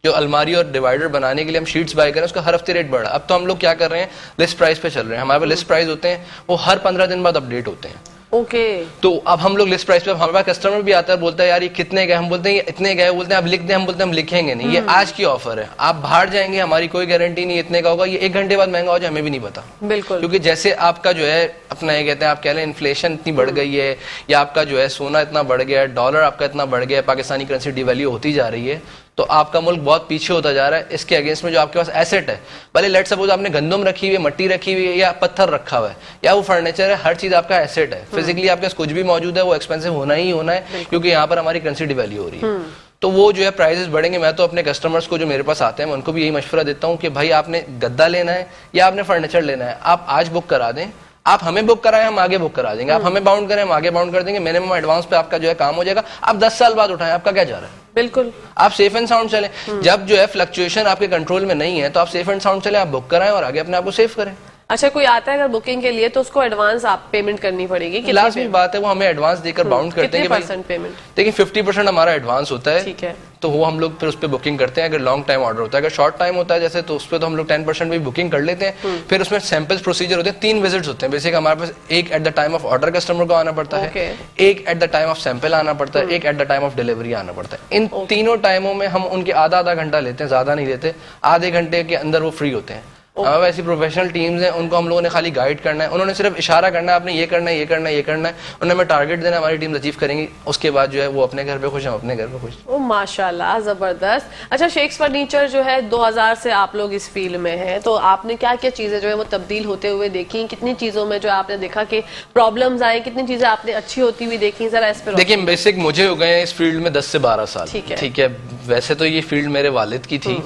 जो अलमारी और डिवाइडर बनाने के लिए हम शीट्स बाय करें उसका हर हफ्ते रेट बढ़ा। अब तो हम लोग क्या कर रहे हैं, लिस्ट प्राइस पे चल रहे हैं। हमारे पास लिस्ट प्राइस होते हैं, वो हर 15 दिन बाद अपडेट होते हैं। ओके। तो अब हम लोग लिस्ट प्राइस पे, हमारे पास कस्टमर भी आता है, बोलता है यार ये कितने गए, हम बोलते हैं इतने गए, बोलते हैं अब लिख दें, हम बोलते हैं हम लिखेंगे नहीं, ये आज की ऑफर है, आप बाहर जाएंगे हमारी कोई गारंटी नहीं इतने का होगा, ये 1 घंटे बाद महंगा हो जाए हमें भी नहीं पता। बिल्कुल। क्योंकि जैसे आपका जो है अपना ये कहते हैं, आप कह लें इन्फ्लेशन इतनी बढ़ गई है, या आपका जो है सोना इतना बढ़ गया है, डॉलर आपका इतना बढ़ गया है, पाकिस्तानी करेंसी डिवैल्यू होती जा रही है, तो आपका मुल्क बहुत पीछे होता जा रहा है। इसके अगेंस्ट में जो आपके पास एसेट है, भले लेट सपोज आपने गंदम रखी हुई है, मट्टी रखी हुई है, या पत्थर रखा हुआ है, या वो फर्नीचर है, हर चीज आपका एसेट है। फिजिकली आपके पास कुछ भी मौजूद है, वो एक्सपेंसिव होना ही होना है, क्योंकि यहाँ पर हमारी करेंसी डिवैल्यू हो रही है। तो वो जो है प्राइसेस बढ़ेंगे। मैं तो अपने कस्टमर्स को जो मेरे पास आते हैं, मैं उनको भी यही मशवरा देता हूँ कि भाई आपने गद्दा लेना है या आपने फर्नीचर लेना है, आप आज बुक करा दें, आप हमें बुक कराएं, हम आगे बुक करा देंगे, आप हमें बाउंड करें, हम आगे बाउंड कर देंगे, मिनिमम एडवांस पे आपका जो है काम हो जाएगा। आप 10 साल बाद उठाएं, आपका क्या जा रहा है? बिल्कुल। आप सेफ एंड साउंड चलें। जब जो है फ्लक्चुएशन आपके कंट्रोल में नहीं है तो आप सेफ एंड साउंड चलें, आप बुक कराएं और आगे अपने आप को सेव करें। अच्छा, कोई आता है अगर बुकिंग के लिए तो उसको एडवांस आप पेमेंट करनी पड़ेगी? लाजमी बात है, वो हमें एडवांस देकर बाउंड करते हैं कि परसेंट पेमेंट? देखिए 50% हमारा एडवांस होता है, ठीक है। तो वो हम लोग फिर उस पर बुकिंग करते हैं। अगर लॉन्ग टाइम ऑर्डर होता है, अगर शॉर्ट टाइम होता है जैसे, तो उस पर तो हम लोग 10% भी बुकिंग कर लेते हैं। फिर उसमें सैंपल्स प्रोसीजर होते हैं, 3 विजिट्स होते हैं बेसिक हमारे पास। एक at the time of order customer को आना पड़ता है, एक at the time of sample आना पड़ता है, एक at the time of delivery आना पड़ता है। इन तीनों टाइमों में हम उनके आधा घंटा लेते हैं, ज्यादा नहीं लेते। आधे घंटे के अंदर वो फ्री होते हैं। हमारे ऐसी प्रोफेशनल टीम्स हैं, उनको हम लोगों ने खाली गाइड करना है, उन्होंने सिर्फ इशारा करना है, आपने ये करना है, ये करना है, ये करना है, उन्हें हमें टारगेट देना, हमारी टीम अचीव करेंगी। उसके बाद जो है वो अपने घर पे खुश, हम अपने घर पे खुश। ओ माशाल्लाह, जबरदस्त। अच्छा, शेक्स फर्नीचर जो है 2000 से आप लोग इस फील्ड में हैं, तो आपने क्या क्या चीजें जो है वो तब्दील होते हुए देखी? कितनी चीजों में जो आपने देखा कि प्रॉब्लम्स आए, कितनी चीजें आपने अच्छी होती हुई देखी? जरा इस पर देखिए, बेसिक मुझे हो गए इस फील्ड में 10 से 12 साल। ठीक है। वैसे तो ये फील्ड मेरे वालिद की थी,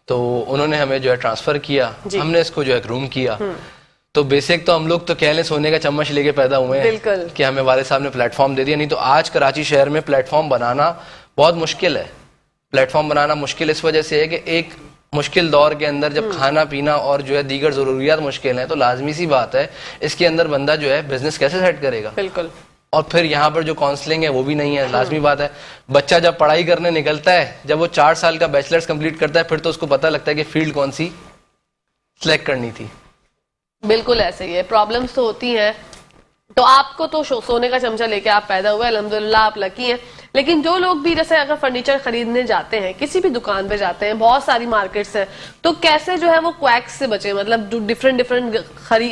तो उन्होंने हमें जो है ट्रांसफर किया, हमने इसको जो है ग्रूम किया। तो बेसिक तो हम लोग तो कह लें सोने का चम्मच लेके पैदा हुए हैं कि हमें वाले साहब ने प्लेटफॉर्म दे दिया। नहीं तो आज कराची शहर में प्लेटफॉर्म बनाना बहुत मुश्किल है। प्लेटफॉर्म बनाना मुश्किल इस वजह से है कि एक मुश्किल दौर के अंदर जब खाना पीना और जो है दीगर जरूरियात मुश्किल है, तो लाजमी सी बात है इसके अंदर बंदा जो है बिजनेस कैसे सेट करेगा। बिल्कुल। और फिर यहाँ पर जो काउंसलिंग है वो भी नहीं है। लाजमी बात है, बच्चा जब पढ़ाई करने निकलता है, जब वो 4 साल का बैचलर्स कंप्लीट करता है, फिर तो उसको पता लगता है कि फील्ड कौन सी सिलेक्ट करनी थी। बिल्कुल ऐसे ही है, प्रॉब्लम्स तो होती हैं। तो आपको तो सोने का चमचा लेके आप पैदा हुए, अल्हम्दुलिल्लाह आप लकी हैं। लेकिन जो लोग भी जैसे अगर फर्नीचर खरीदने जाते हैं, किसी भी दुकान पे जाते हैं, बहुत सारी मार्केट्स हैं, तो कैसे जो है वो क्वैक्स से बचे? मतलब जो डिफरेंट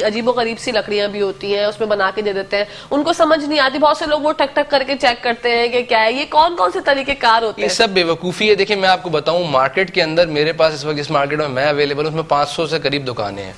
अजीबो गरीब सी लकड़ियां भी होती हैं, उसमें बना के दे देते हैं, उनको समझ नहीं आती। बहुत से लोग वो टक टक करके चेक करते हैं कि क्या है, ये कौन कौन से तरीके कार होते हैं। ये सब बेवकूफ़ी है। देखिए, मैं आपको बताऊं, मार्केट के अंदर मेरे पास इस वक्त इस मार्केट में मैं अवेलेबल हूं, उसमें 500 से करीब दुकानें हैं।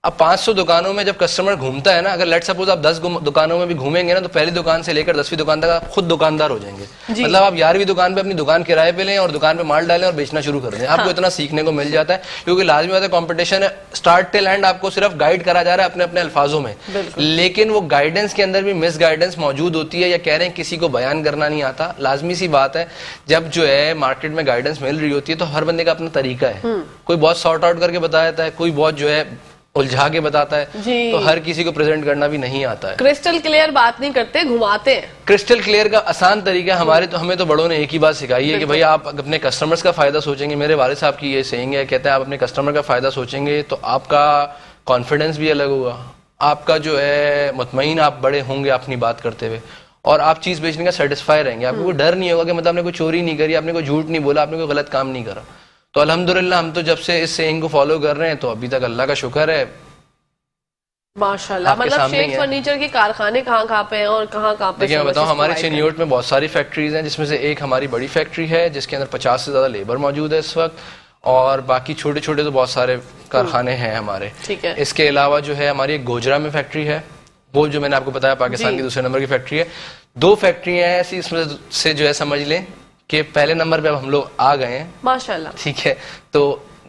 अब 500 दुकानों में जब कस्टमर घूमता है ना, अगर लेट सपोज आप 10 दुकानों में भी घूमेंगे ना, तो पहली दुकान से लेकर 10वीं दुकान तक आप खुद दुकानदार हो जाएंगे। मतलब आप 11वीं दुकान पे अपनी दुकान किराए पे लें और दुकान पे माल डालें और बेचना शुरू कर दें। आपको इतना सीखने को मिल जाता है, क्योंकि लाजमी बात है कंपटीशन है। स्टार्ट टिल एंड आपको सिर्फ गाइड करा जा रहा है अपने अपने अल्फाजों में, लेकिन वो गाइडेंस के अंदर भी मिस गाइडेंस मौजूद होती है, या कह रहे हैं किसी को बयान करना नहीं आता। लाजमी सी बात है, जब जो है मार्केट में गाइडेंस मिल रही होती है तो हर बंदे का अपना तरीका है। कोई बहुत सॉर्ट आउट करके बता देता है, कोई बहुत जो है उलझा के बताता है, तो हर किसी को प्रेजेंट करना भी नहीं आता है। क्रिस्टल क्लियर बात नहीं करते, घुमाते हैं। क्रिस्टल क्लियर का आसान तरीका हमें तो बड़ों ने एक ही बात सिखाई है कि भाई आप अपने कस्टमर्स का फायदा सोचेंगे। मेरे वाले साहब की ये सेइंग है, कहते हैं आप अपने कस्टमर का फायदा सोचेंगे तो आपका कॉन्फिडेंस भी अलग होगा, आपका जो है मुतमईन आप बड़े होंगे अपनी बात करते हुए, और आप चीज बेचने का सेटिस्फाई रहेंगे। आपको कोई डर नहीं होगा कि मतलब आपने कोई चोरी नहीं करी, आपने कोई झूठ नहीं बोला, आपने कोई गलत काम नहीं करा। तो अल्हम्दुलिल्लाह हम तो जब से इस सेइंग को फॉलो कर रहे हैं तो अभी तक अल्लाह का शुक्र है माशाल्लाह। मतलब शेख फर्नीचर के कारखाने कहाँ पे हैं और कहाँ पे? देखिए मैं बताऊँ, हमारे चिन्यूट में बहुत सारी फैक्ट्रीज हैं, जिसमें से एक हमारी बड़ी फैक्ट्री है जिसके अंदर 50 से ज्यादा लेबर मौजूद है इस वक्त, और बाकी छोटे छोटे तो बहुत सारे कारखाने हैं हमारे। ठीक है। इसके अलावा जो है हमारी एक गोजरा में फैक्ट्री है, वो जो मैंने आपको बताया पाकिस्तान की दूसरे नंबर की फैक्ट्री है। 2 फैक्ट्रियां हैं ऐसी, इसमें से जो है समझ लें कि पहले नंबर पे अब हम लोग आ गए हैं माशाल्लाह। ठीक है। तो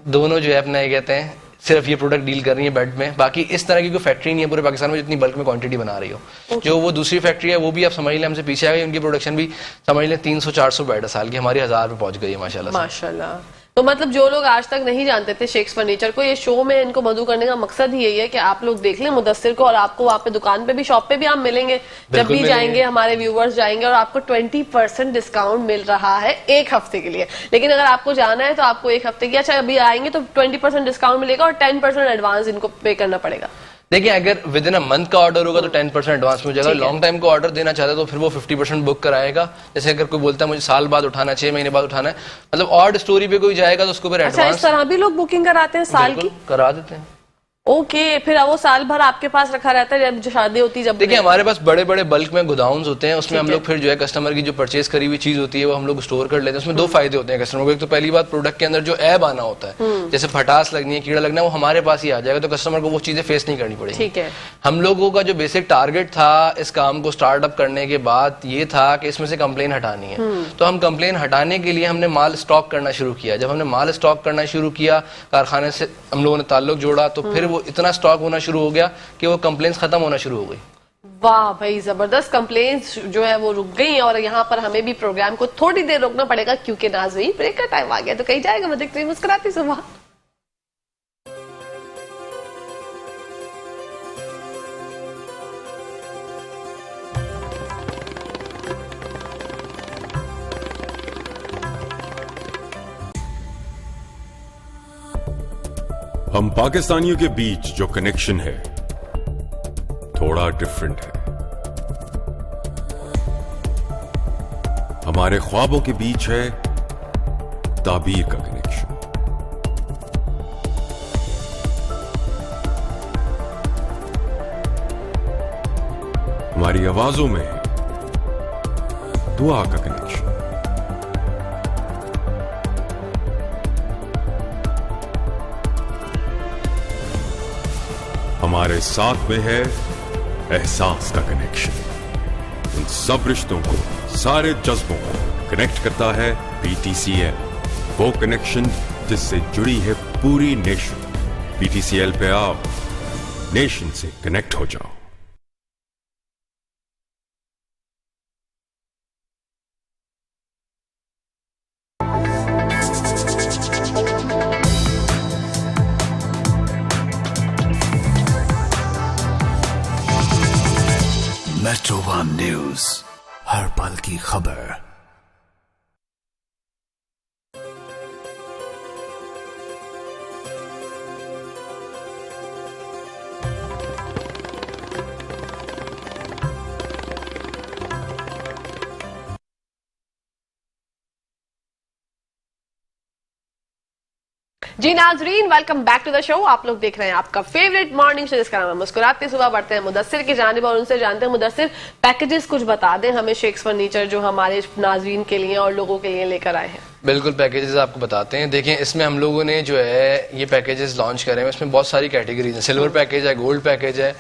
दोनों जो है अपना ये कहते हैं सिर्फ ये प्रोडक्ट डील कर रही है बेड में, बाकी इस तरह की कोई फैक्ट्री नहीं है पूरे पाकिस्तान में जितनी बल्क में क्वांटिटी बना रही हो। जो वो दूसरी फैक्ट्री है वो भी आप समझ लें हमसे पीछे आ गई, उनकी प्रोडक्शन भी समझ लें 300-400 बेड साल की, हमारी 1000 पे पहुंच गई है माशाल्लाह। माशाल्लाह। तो मतलब जो लोग आज तक नहीं जानते थे शेक्स फर्नीचर को, ये शो में इनको मधु करने का मकसद ही यही है कि आप लोग देख लें मुदस्सिर को, और आपको वहाँ पे दुकान पे भी, शॉप पे भी आप मिलेंगे जब भी जाएंगे, हमारे व्यूवर्स जाएंगे, और आपको 20% डिस्काउंट मिल रहा है 1 हफ्ते के लिए। लेकिन अगर आपको जाना है तो आपको 1 हफ्ते की, अच्छा अभी आएंगे तो 20% डिस्काउंट मिलेगा और 10% एडवांस इनको पे करना पड़ेगा। देखिए अगर विद इन अ मंथ का ऑर्डर होगा तो 10% एडवांस में हो जाएगा। लॉन्ग टाइम को ऑर्डर देना चाहता है तो फिर वो 50% बुक कराएगा। जैसे अगर कोई बोलता है मुझे साल बाद उठाना, 6 महीने बाद उठाना है, मतलब ऑड स्टोरी पे कोई जाएगा तो उसको फिर एडवांस। अच्छा, इस तरह भी लोग बुकिंग कराते हैं साल की? करा देते हैं। ओके, फिर वो साल भर आपके पास रखा रहता है जब शादी होती है? जब देखिए हमारे पास बड़े बड़े बल्क में गोदाउन्स होते हैं, उसमें हम लोग फिर जो है कस्टमर की जो परचेज करी हुई चीज होती है वो हम लोग स्टोर कर लेते हैं। उसमें 2 फायदे होते हैं कस्टमर को। एक तो पहली बात, प्रोडक्ट के अंदर जो ऐब आना होता है, जैसे फटास लगनी है, कीड़ा लगना है, वो हमारे पास ही आ जाएगा, तो कस्टमर को वो चीजें फेस नहीं करनी पड़ेगी। ठीक है। हम लोगों का जो बेसिक टारगेट था इस काम को स्टार्टअप करने के बाद ये था कि इसमें से कंप्लेन हटानी है। तो हम कंप्लेन हटाने के लिए हमने माल स्टॉक करना शुरू किया। जब हमने माल स्टॉक करना शुरू किया, कारखाने से हम लोगों ने ताल्लुक जोड़ा, तो फिर वो इतना स्टॉक होना शुरू हो गया कि वो कंप्लेंट्स खत्म होना शुरू हो गई। वाह भाई, जबरदस्त कंप्लेंट्स जो है वो रुक गई और यहाँ पर हमें भी प्रोग्राम को थोड़ी देर रोकना पड़ेगा क्योंकि नाज़रीन ब्रेक का टाइम आ गया। तो कहीं जाएगा, मैं देखती हूँ मुस्कुराती सुबह। हम पाकिस्तानियों के बीच जो कनेक्शन है थोड़ा डिफरेंट है। हमारे ख्वाबों के बीच है ताबीर का कनेक्शन। हमारी आवाजों में है दुआ का कनेक्शन। हमारे साथ में है एहसास का कनेक्शन। उन सब रिश्तों को, सारे जज्बों को कनेक्ट करता है PTCL, वो कनेक्शन जिससे जुड़ी है पूरी नेशन। PTCL पे आओ, नेशन से कनेक्ट हो जाओ। मेट्रो वन न्यूज, हर पल की खबर। जी नाजरीन, welcome back to the show. आप लोग देख रहे हैं आपका फेवरेट मॉर्निंग शो जिसका नाम है मुस्कुराते सुबह। बढ़ते हैं मुदस्सिर की जानिब और उनसे जानते हैं। मुदस्सिर, पैकेजेस कुछ बता दें हमें शेक्स फर्नीचर जो हमारे नाजरीन के लिए और लोगों के लिए लेकर आए हैं। बिल्कुल, पैकेजेस आपको बताते हैं। देखिए, इसमें हम लोगों ने जो है ये पैकेजेस लॉन्च करे हैं। इसमें बहुत सारी कैटेगरीज हैं। सिल्वर पैकेज है, गोल्ड पैकेज है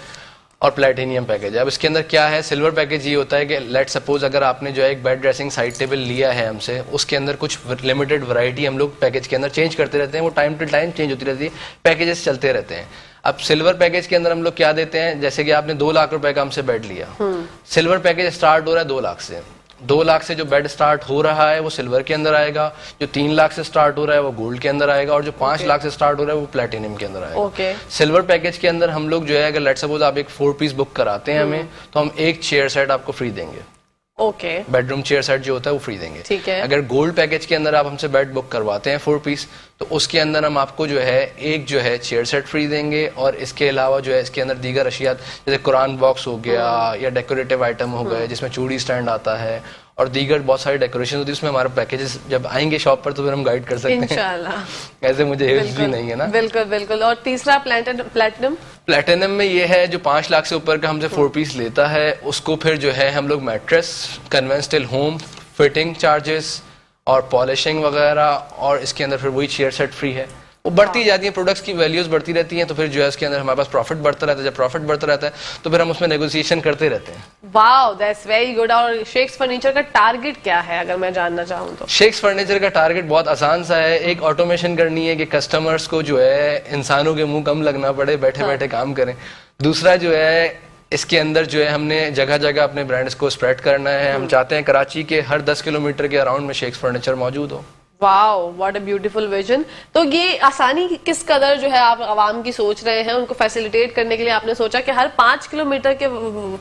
और प्लेटिनियम पैकेज है। अब इसके अंदर क्या है, सिल्वर पैकेज ये होता है कि लेट सपोज अगर आपने जो है एक बेड ड्रेसिंग साइड टेबल लिया है हमसे, उसके अंदर कुछ लिमिटेड वैरायटी हम लोग पैकेज के अंदर चेंज करते रहते हैं। वो टाइम टू टाइम चेंज होती रहती है, पैकेजेस चलते रहते हैं। अब सिल्वर पैकेज के अंदर हम लोग क्या देते हैं, जैसे कि आपने 2 लाख रुपए का हमसे बेड लिया, सिल्वर पैकेज स्टार्ट हो रहा है 2 लाख से। 2 लाख से जो बेड स्टार्ट हो रहा है वो सिल्वर के अंदर आएगा, जो 3 लाख से स्टार्ट हो रहा है वो गोल्ड के अंदर आएगा और जो 5 लाख से स्टार्ट हो रहा है वो प्लेटिनियम के अंदर आएगा। सिल्वर पैकेज के अंदर हम लोग जो है, अगर लेट सपोज आप एक 4 पीस बुक कराते हैं हमें, तो हम एक चेयर सेट आपको फ्री देंगे। बेडरूम चेयर सेट जो होता है वो फ्री देंगे। ठीक है। अगर गोल्ड पैकेज के अंदर आप हमसे बेड बुक करवाते हैं 4 पीस, तो उसके अंदर हम आपको जो है एक जो है चेयर सेट फ्री देंगे और इसके अलावा जो है इसके अंदर दीगर अशियात जैसे कुरान बॉक्स हो गया या डेकोरेटिव आइटम हो गए जिसमें चूड़ी स्टैंड आता है और दीगर बहुत सारी डेकोरेशन होती है। उसमें हमारे पैकेजेस जब आएंगे शॉप पर तो फिर हम गाइड कर सकते हैं इंशाल्लाह। ऐसे मुझे हिस्ट्री नहीं है ना। बिल्कुल बिल्कुल। और तीसरा प्लेटिनम। प्लेटिनम में ये है जो 5 लाख से ऊपर का हमसे 4 पीस लेता है, उसको फिर जो है हम लोग mattress, conventional home fitting charges और पॉलिशिंग वगैरह और इसके अंदर फिर वही चेयर सेट फ्री है। वो बढ़ती जाती है, प्रोडक्ट्स की वैल्यूज बढ़ती रहती हैं, तो फिर जो है इसके अंदर हमारे पास प्रॉफिट बढ़ता रहता है। जब प्रॉफिट बढ़ता रहता है तो फिर हम उसमें नेगोशिएशन करते रहते हैं। Wow, that's very good. और शेक्स फर्नीचर का टारगेट क्या है अगर मैं जानना चाहूँ तो? शेक्स फर्नीचर का टारगेट बहुत आसान सा है। एक ऑटोमेशन करनी है कि कस्टमर्स को जो है इंसानों के मुंह कम लगना पड़े, बैठे बैठे काम करें। दूसरा जो है इसके अंदर जो है हमने जगह जगह अपने ब्रांड्स को स्प्रेड करना है। हम चाहते हैं कराची के हर 10 किलोमीटर के अराउंड में शेक्स फर्नीचर मौजूद हो। Wow, what a beautiful vision. तो ये आसानी किस कदर जो है आप आवाम की सोच रहे हैं, उनको फैसिलिटेट करने के लिए आपने सोचा कि हर 5 किलोमीटर के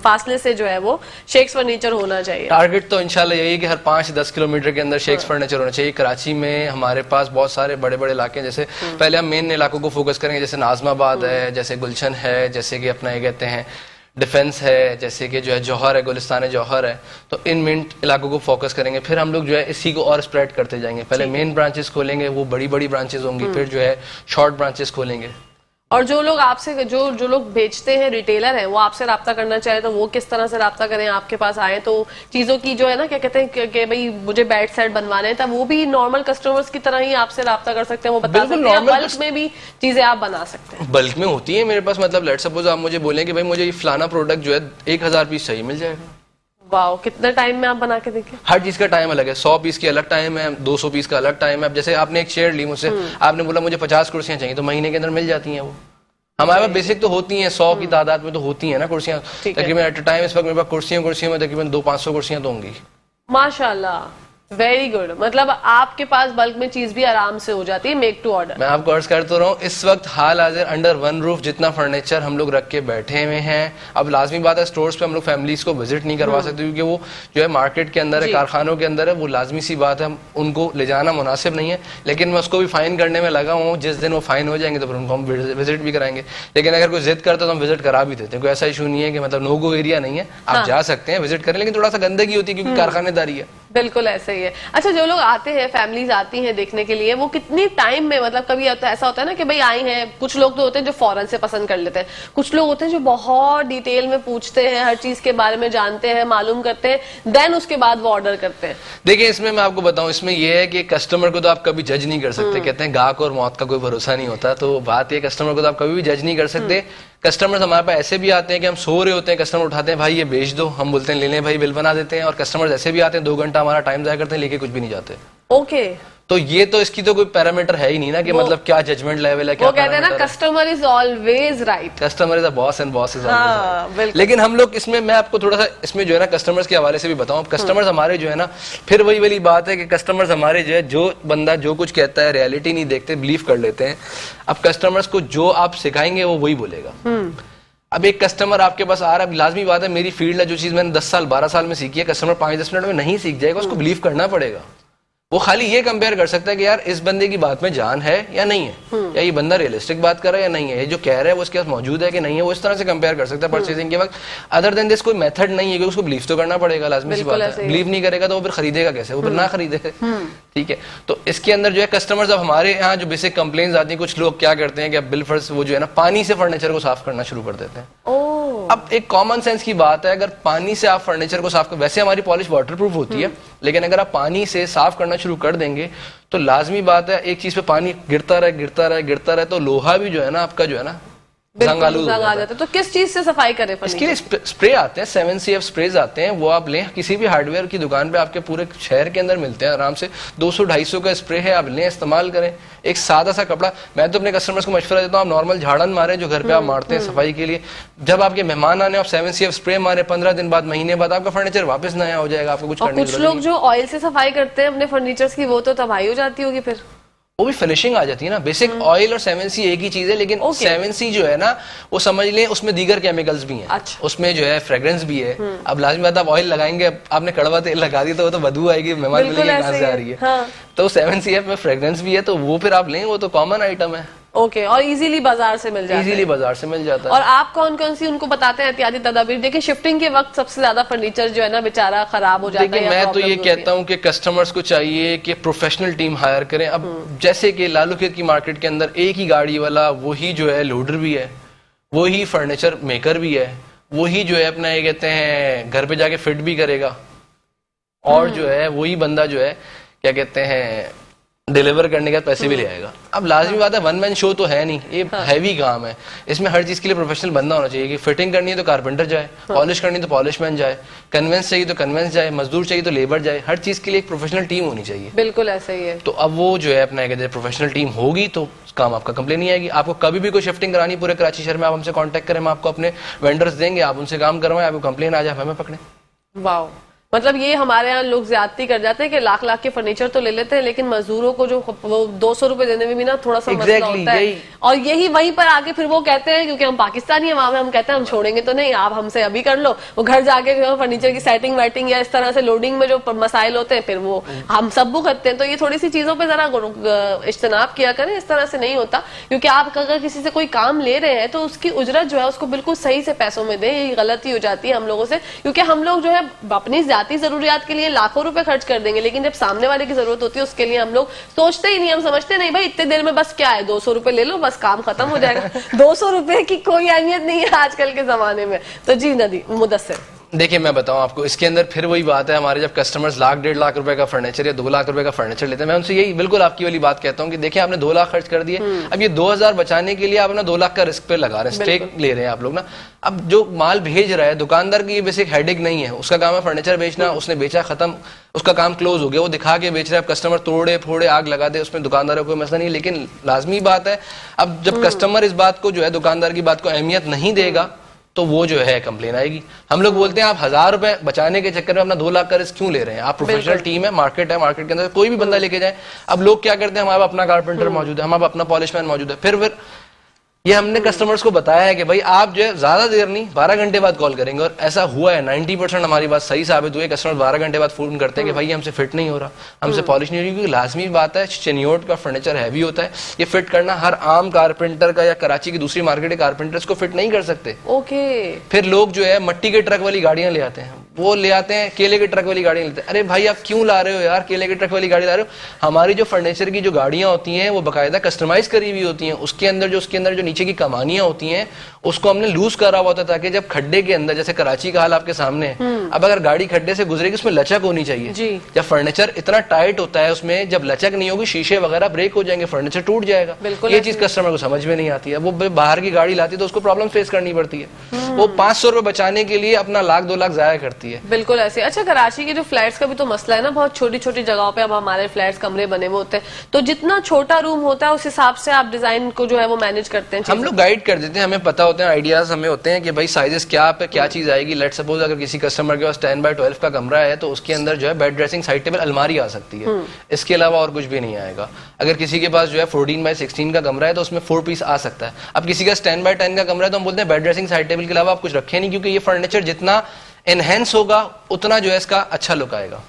फासले से जो है वो शेक्स फर्नीचर होना चाहिए? टारगेट तो इंशाल्लाह यही है कि हर 5 से 10 किलोमीटर के अंदर शेक्स फर्नीचर होना चाहिए। कराची में हमारे पास बहुत सारे बड़े बड़े इलाके हैं, जैसे पहले हम मेन इलाकों को फोकस करेंगे, जैसे नाजमाबाद है, जैसे गुलशन है, जैसे कि अपना ये कहते हैं डिफेंस है, जैसे कि जो है जौहर है, गुलिस्तान जौहर है। तो इन मेन इलाकों को फोकस करेंगे, फिर हम लोग जो है इसी को और स्प्रेड करते जाएंगे। पहले मेन ब्रांचेस खोलेंगे, वो बड़ी बड़ी ब्रांचेस होंगी, फिर जो है शॉर्ट ब्रांचेस खोलेंगे। और जो लोग आपसे जो लोग बेचते हैं, रिटेलर हैं, वो आपसे राब्ता करना चाहे तो वो किस तरह से राब्ता करें? आपके पास आए तो चीजों की जो है ना क्या कहते हैं कि भाई मुझे बेड सेट बनवाने हैं, तब वो भी नॉर्मल कस्टमर्स की तरह ही आपसे राब्ता कर सकते हैं, वो बता सकते हैं। बल्क में भी चीजें आप बना सकते हैं? बल्क में होती है मेरे पास। मतलब लेट सपोज आप मुझे बोलें कि भाई मुझे ये फलाना प्रोडक्ट जो है 1000 पीस चाहिए, मिल जाएगा। वाओ, कितने टाइम में आप बना के देंगे? हर चीज का टाइम अलग है। 100 पीस की अलग टाइम है, 200 पीस का अलग टाइम है। अब जैसे आपने एक चेयर ली मुझसे, आपने बोला मुझे 50 कुर्सियां चाहिए, तो महीने के अंदर मिल जाती हैं वो। हमारे पास बेसिक तो होती हैं 100 की तादाद में तो होती है ना कुर्सियां। तकरीबन एट अ टाइम इस वक्त मेरे पास कुर्सियों में तकरीबन 200-500 कुर्सियां तो होंगी। माशाल्लाह, वेरी गुड। मतलब आपके पास बल्क में चीज भी आराम से हो जाती है, मेक टू ऑर्डर। मैं आपको अर्ज करता रहा हूँ, इस वक्त हाल हाजिर अंडर वन रूफ जितना फर्नीचर हम लोग रख के बैठे हुए हैं। अब लाजमी बात है स्टोर्स पे हम लोग फैमिलीज को विजिट नहीं करवा सकते क्योंकि वो जो है मार्केट के अंदर है, कारखानों के अंदर है, वो लाजमी सी बात है, हम उनको ले जाना मुनासिब नहीं है। लेकिन मैं उसको भी फाइन करने में लगा हूँ। जिस दिन वो फाइन हो जाएंगे तो फिर उनको हम विजिट भी कराएंगे। लेकिन अगर कोई जिद करता तो हम विजिट करा भी देते हैं। कोई ऐसा इशू नहीं है कि मतलब नो गो एरिया नहीं है, आप जा सकते हैं विजिट करें, लेकिन थोड़ा सा गंदगी होती है क्योंकि कारखानेदारी है। बिल्कुल ऐसा ही है। अच्छा, जो लोग आते हैं, फैमिलीज आती हैं देखने के लिए, वो कितनी टाइम में, मतलब कभी ऐसा होता है ना कि भाई आई हैं, कुछ लोग तो होते हैं जो फौरन से पसंद कर लेते हैं, कुछ लोग होते हैं जो बहुत डिटेल में पूछते हैं, हर चीज के बारे में जानते हैं, मालूम करते हैं, देन उसके बाद वो ऑर्डर करते हैं। देखिए, इसमें मैं आपको बताऊं, इसमें यह है कि कस्टमर को तो आप कभी जज नहीं कर सकते। कहते हैं गाहक और मौत का कोई भरोसा नहीं होता, तो बात ये, कस्टमर को तो आप कभी भी जज नहीं कर सकते। कस्टमर्स हमारे पास ऐसे भी आते हैं कि हम सो रहे होते हैं, कस्टमर उठाते हैं, भाई ये बेच दो, हम बोलते हैं ले लें भाई, बिल बना देते हैं। और कस्टमर्स ऐसे भी आते हैं 2 घंटा हमारा टाइम जाया करते हैं, लेके कुछ भी नहीं जाते। ओके, तो ये तो इसकी तो कोई पैरामीटर है ही नहीं ना कि मतलब क्या जजमेंट लेवल है, क्या वो कहते हैं ना customer is always right, customer is a boss and boss is always right. लेकिन हम लोग इसमें, मैं आपको थोड़ा सा इसमें जो है ना कस्टमर्स के हवाले से भी बताऊं। कस्टमर्स हमारे जो है ना, फिर वही वाली बात है कि कस्टमर्स हमारे जो है, जो बंदा जो कुछ कहता है रियलिटी नहीं देखते, बिलीव कर लेते हैं। अब कस्टमर्स को जो आप सिखाएंगे वो वही बोलेगा। अब एक कस्टमर आपके पास आ रहा है, लाजमी बात है, मेरी फील्ड है, जो चीज मैंने 10 साल 12 साल में सीखी है, कस्टमर 5-10 मिनट में नहीं सीख जाएगा, उसको बिलीव करना पड़ेगा। वो खाली ये कंपेयर कर सकता है कि यार इस बंदे की बात में जान है या नहीं है, या ये बंदा रियलिस्टिक बात कर रहा है या नहीं है, ये जो कह रहा है वो उसके पास मौजूद है कि नहीं है, वो इस तरह से कंपेयर कर सकता है परचेसिंग के वक्त। अदर देन दिस कोई मेथड नहीं है कि उसको बिलीव तो करना पड़ेगा, लाजमी सी बात है। बिलीव नहीं करेगा तो वो फिर खरीदेगा कैसे, वो फिर ना खरीदे। ठीक है, तो इसके अंदर जो है कस्टमर्स, अब हमारे यहाँ जो बेसिक कंप्लेंट्स आती है, कुछ लोग क्या करते हैं कि बिल फर्स्ट वो जो है ना पानी से फर्नीचर को साफ करना शुरू कर देते हैं। अब एक कॉमन सेंस की बात है, अगर पानी से आप फर्नीचर को साफ कर, वैसे हमारी पॉलिश वाटरप्रूफ होती है, लेकिन अगर आप पानी से साफ करना शुरू कर देंगे तो लाजमी बात है, एक चीज पे पानी गिरता रहे तो लोहा भी जो है ना आपका जो है ना जंग आ जाता है। तो किस चीज से सफाई करें? इसके लिए स्प्रे आते हैं, 7CF स्प्रेज आते हैं, वो आप लें किसी भी हार्डवेयर की दुकान पे, आपके पूरे शहर के अंदर मिलते हैं आराम से। 200-250 का स्प्रे है, आप लें, इस्तेमाल करें। एक सादा सा कपड़ा, मैं तो अपने कस्टमर्स को मशवरा देता हूँ, आप नॉर्मल झाड़न मारे जो घर पे आप मारते हैं सफाई के लिए, जब आपके मेहमान आने आप 7CF स्प्रे मारे, 15 दिन बाद, महीने बाद आपका फर्नीचर वापस नया हो जाएगा, आपको कुछ करने की जरूरत नहीं। कुछ लोग जो ऑयल से सफाई करते हैं अपने फर्नीचर की, वो तो तबाही हो जाती होगी, फिर वो भी फिनिशिंग आ जाती है ना। बेसिक ऑयल और 7C एक ही चीज है, लेकिन 7C जो है ना वो समझ लें उसमें दीगर केमिकल्स भी हैं। अच्छा। उसमें जो है फ्रेग्रेंस भी है। अब लाजमी बात, आप ऑयल लगाएंगे, आपने कड़वा तेल लगा दिया तो वो तो बदबू आएगी, मेहमान मिलेंगे कहाँ से आ रही है। हाँ। तो 7CF में फ्रेग्रेंस भी है, तो वो फिर आप लें, वो तो कॉमन आइटम है। ओके, और इजीली बाजार से मिल जाता है। इजीली बाजार से मिल जाता है। और आप कौन कौन सी उनको बताते हैं एहतियाती तदाबीर? देखिए, शिफ्टिंग के वक्त सबसे ज्यादा फर्नीचर जो है ना बेचारा खराब हो जाता है। मैं तो ये कहता हूँ कि कस्टमर्स को चाहिए कि प्रोफेशनल टीम हायर करें। अब जैसे कि लालू खेत की मार्केट के अंदर एक ही गाड़ी वाला, वही जो है लोडर भी है, वही फर्नीचर मेकर भी है, वही जो है अपना ये कहते हैं घर पे जाके फिट भी करेगा, और जो है वही बंदा जो है क्या कहते हैं डिलीवर करने का पैसे भी ले आएगा। अब लाजमी बात है, वन मैन शो तो है नहीं, ये हैवी काम है, इसमें हर चीज के लिए प्रोफेशनल बंदा होना चाहिए। कि फिटिंग करनी है तो कारपेंटर जाए, पॉलिश करनी है तो पॉलिश मैन जाए, कन्वेंस चाहिए तो कन्वेंस जाए, मजदूर चाहिए तो लेबर जाए, हर चीज के लिए एक प्रोफेशनल टीम होनी चाहिए। बिल्कुल ऐसा ही है। तो अब वो जो है अपना कहते हैं प्रोफेशनल टीम होगी तो काम आपका कंप्लेन नहीं आएगी। आपको कभी भी कोई शिफ्टिंग करानी पूरे कराची शहर में, आप हमसे कॉन्टेक्ट करें, हम आपको अपने वेंडर्स देंगे, आप उनसे काम करवाएं, आपको कंप्लेन आ जाए हमें पकड़े। वाह, मतलब ये हमारे यहाँ लोग ज्यादती कर जाते हैं कि लाख लाख के फर्नीचर तो ले लेते हैं, लेकिन मजदूरों को जो वो 200 रुपए देने में भी ना थोड़ा सा मसला होता है। और यही वहीं पर आके फिर वो कहते हैं, क्योंकि हम पाकिस्तानी हैं, वहां में हम कहते हैं हम छोड़ेंगे तो नहीं, आप हमसे अभी कर लो। वो घर जाके जो फर्नीचर की सेटिंग वेटिंग या इस तरह से लोडिंग में जो मसाइल होते हैं, फिर वो हम सब करते हैं। तो ये थोड़ी सी चीजों पर जरा इज्तनाब किया करें, इस तरह से नहीं होता। क्योंकि आप अगर किसी से कोई काम ले रहे हैं तो उसकी उजरत जो है उसको बिल्कुल सही से पैसों में दें। ये गलती हो जाती है हम लोगों से, क्योंकि हम लोग जो है अपनी जाती जरूरियात के लिए लाखों रुपए खर्च कर देंगे, लेकिन जब सामने वाले की जरूरत होती है उसके लिए हम लोग सोचते ही नहीं। हम समझते नहीं भाई इतने देर में बस क्या है, 200 रुपए ले लो बस काम खत्म हो जाएगा। 200 रुपए की कोई अहमियत नहीं है आजकल के जमाने में। तो जी नदी मुदस्सिर। देखिए मैं बताऊं आपको, इसके अंदर फिर वही बात है, हमारे जब कस्टमर्स लाख 1.5 लाख रुपए का फर्नीचर या 2 लाख रुपए का फर्नीचर लेते हैं, मैं उनसे यही बिल्कुल आपकी वाली बात कहता हूं कि देखिए आपने 2 लाख खर्च कर दिए, अब ये 2000 बचाने के लिए आप अपना 2 लाख का रिस्क पे लगा रहे हैं, स्टेक ले रहे हैं आप लोग ना। अब जो माल भेज रहा है दुकानदार की ये बेसिक हेडेक नहीं है, उसका काम है फर्नीचर बेचना, उसने बेचा खत्म, उसका काम क्लोज हो गया, वो दिखा के बेच रहा है। कस्टमर तोड़े फोड़े आग लगा दे, उसमें दुकानदारों को कोई मसला नहीं, लेकिन लाजमी बात है अब जब कस्टमर इस बात को जो है दुकानदार की बात को अहमियत नहीं देगा तो वो जो है कंप्लेन आएगी। हम लोग बोलते हैं आप 1000 रुपए बचाने के चक्कर में अपना 2 लाख का रिस्क क्यों ले रहे हैं? आप प्रोफेशनल टीम है, मार्केट के अंदर कोई भी बंदा लेके जाए। अब लोग क्या करते हैं, हमारे अपना कारपेंटर मौजूद है, हमारे अपना पॉलिशमैन मौजूद है, फिर ये हमने कस्टमर्स को बताया है कि भाई आप जो है ज्यादा देर नहीं 12 घंटे बाद कॉल करेंगे, और ऐसा हुआ है 90% हमारी बात सही साबित हुई है। कस्टमर 12 घंटे बाद फोन करते हैं कि भाई हमसे फिट नहीं हो रहा, हमसे पॉलिश नहीं हो रही, क्योंकि लाजमी बात है चिनियोट का फर्नीचर हैवी होता है, ये फिट करना हर आम कारपेंटर का या कराची की दूसरी मार्केट के कारपेंटर्स को फिट नहीं कर सकते। ओके। फिर लोग जो है मट्टी के ट्रक वाली गाड़ियां ले आते हैं, वो ले आते हैं केले के ट्रक वाली गाड़ियां लेते हैं। अरे भाई आप क्यों ला रहे हो यार, केले के ट्रक वाली गाड़ी ला रहे हो? हमारी जो फर्नीचर की जो गाड़ियां होती हैं वो बाकायदा कस्टमाइज करी हुई होती हैं, उसके अंदर जो नीचे की कमानियां होती हैं उसको हमने लूज करा हुआ होता है, ताकि जब खड्डे के अंदर, जैसे कराची का हाल आपके सामने है, अब अगर गाड़ी खड्डे से गुजरेगी उसमें लचक होनी चाहिए जी। जब फर्नीचर इतना टाइट होता है उसमें जब लचक नहीं होगी शीशे वगैरह ब्रेक हो जाएंगे, फर्नीचर टूट जाएगा। ये चीज कस्टमर को समझ में नहीं आती है, वो बाहर की गाड़ी लाती है तो उसको प्रॉब्लम फेस करनी पड़ती है, वो 500 रुपए बचाने के लिए अपना 1 लाख 2 लाख जाया करती है। बिल्कुल ऐसे। अच्छा, कराची के जो फ्लैट्स का भी तो मसला है ना, बहुत छोटी छोटी जगहों पे अब हमारे फ्लैट्स कमरे बने हुए होते हैं, तो जितना छोटा रूम होता है उस हिसाब से आप डिजाइन को जो है वो मैनेज करते हैं। हम लोग गाइड कर देते हैं, हमें पता होते हैं, आइडियाज हमें होते हैं कि भाई साइजेस क्या पे क्या चीज आएगी। लेट सपोज अगर किसी कस्टमर के पास 10x12 का कमरा है तो उसके अंदर जो है बेड ड्रेसिंग साइड टेबल अलमारी आ सकती है, इसके अलावा और कुछ भी नहीं आएगा। अगर किसी के पास जो है 14x16 का कमरा है तो उसमें 4 पीस आ सकता है। अब किसी का 10x10 का कमरा है तो हम बोलते हैं बेड ड्रेसिंग साइड टेबल के अलावा आप कुछ रखें नहीं, क्योंकि ये फर्नीचर जितना एनहेंस होगा उतना जो है इसका अच्छा लुक आएगा।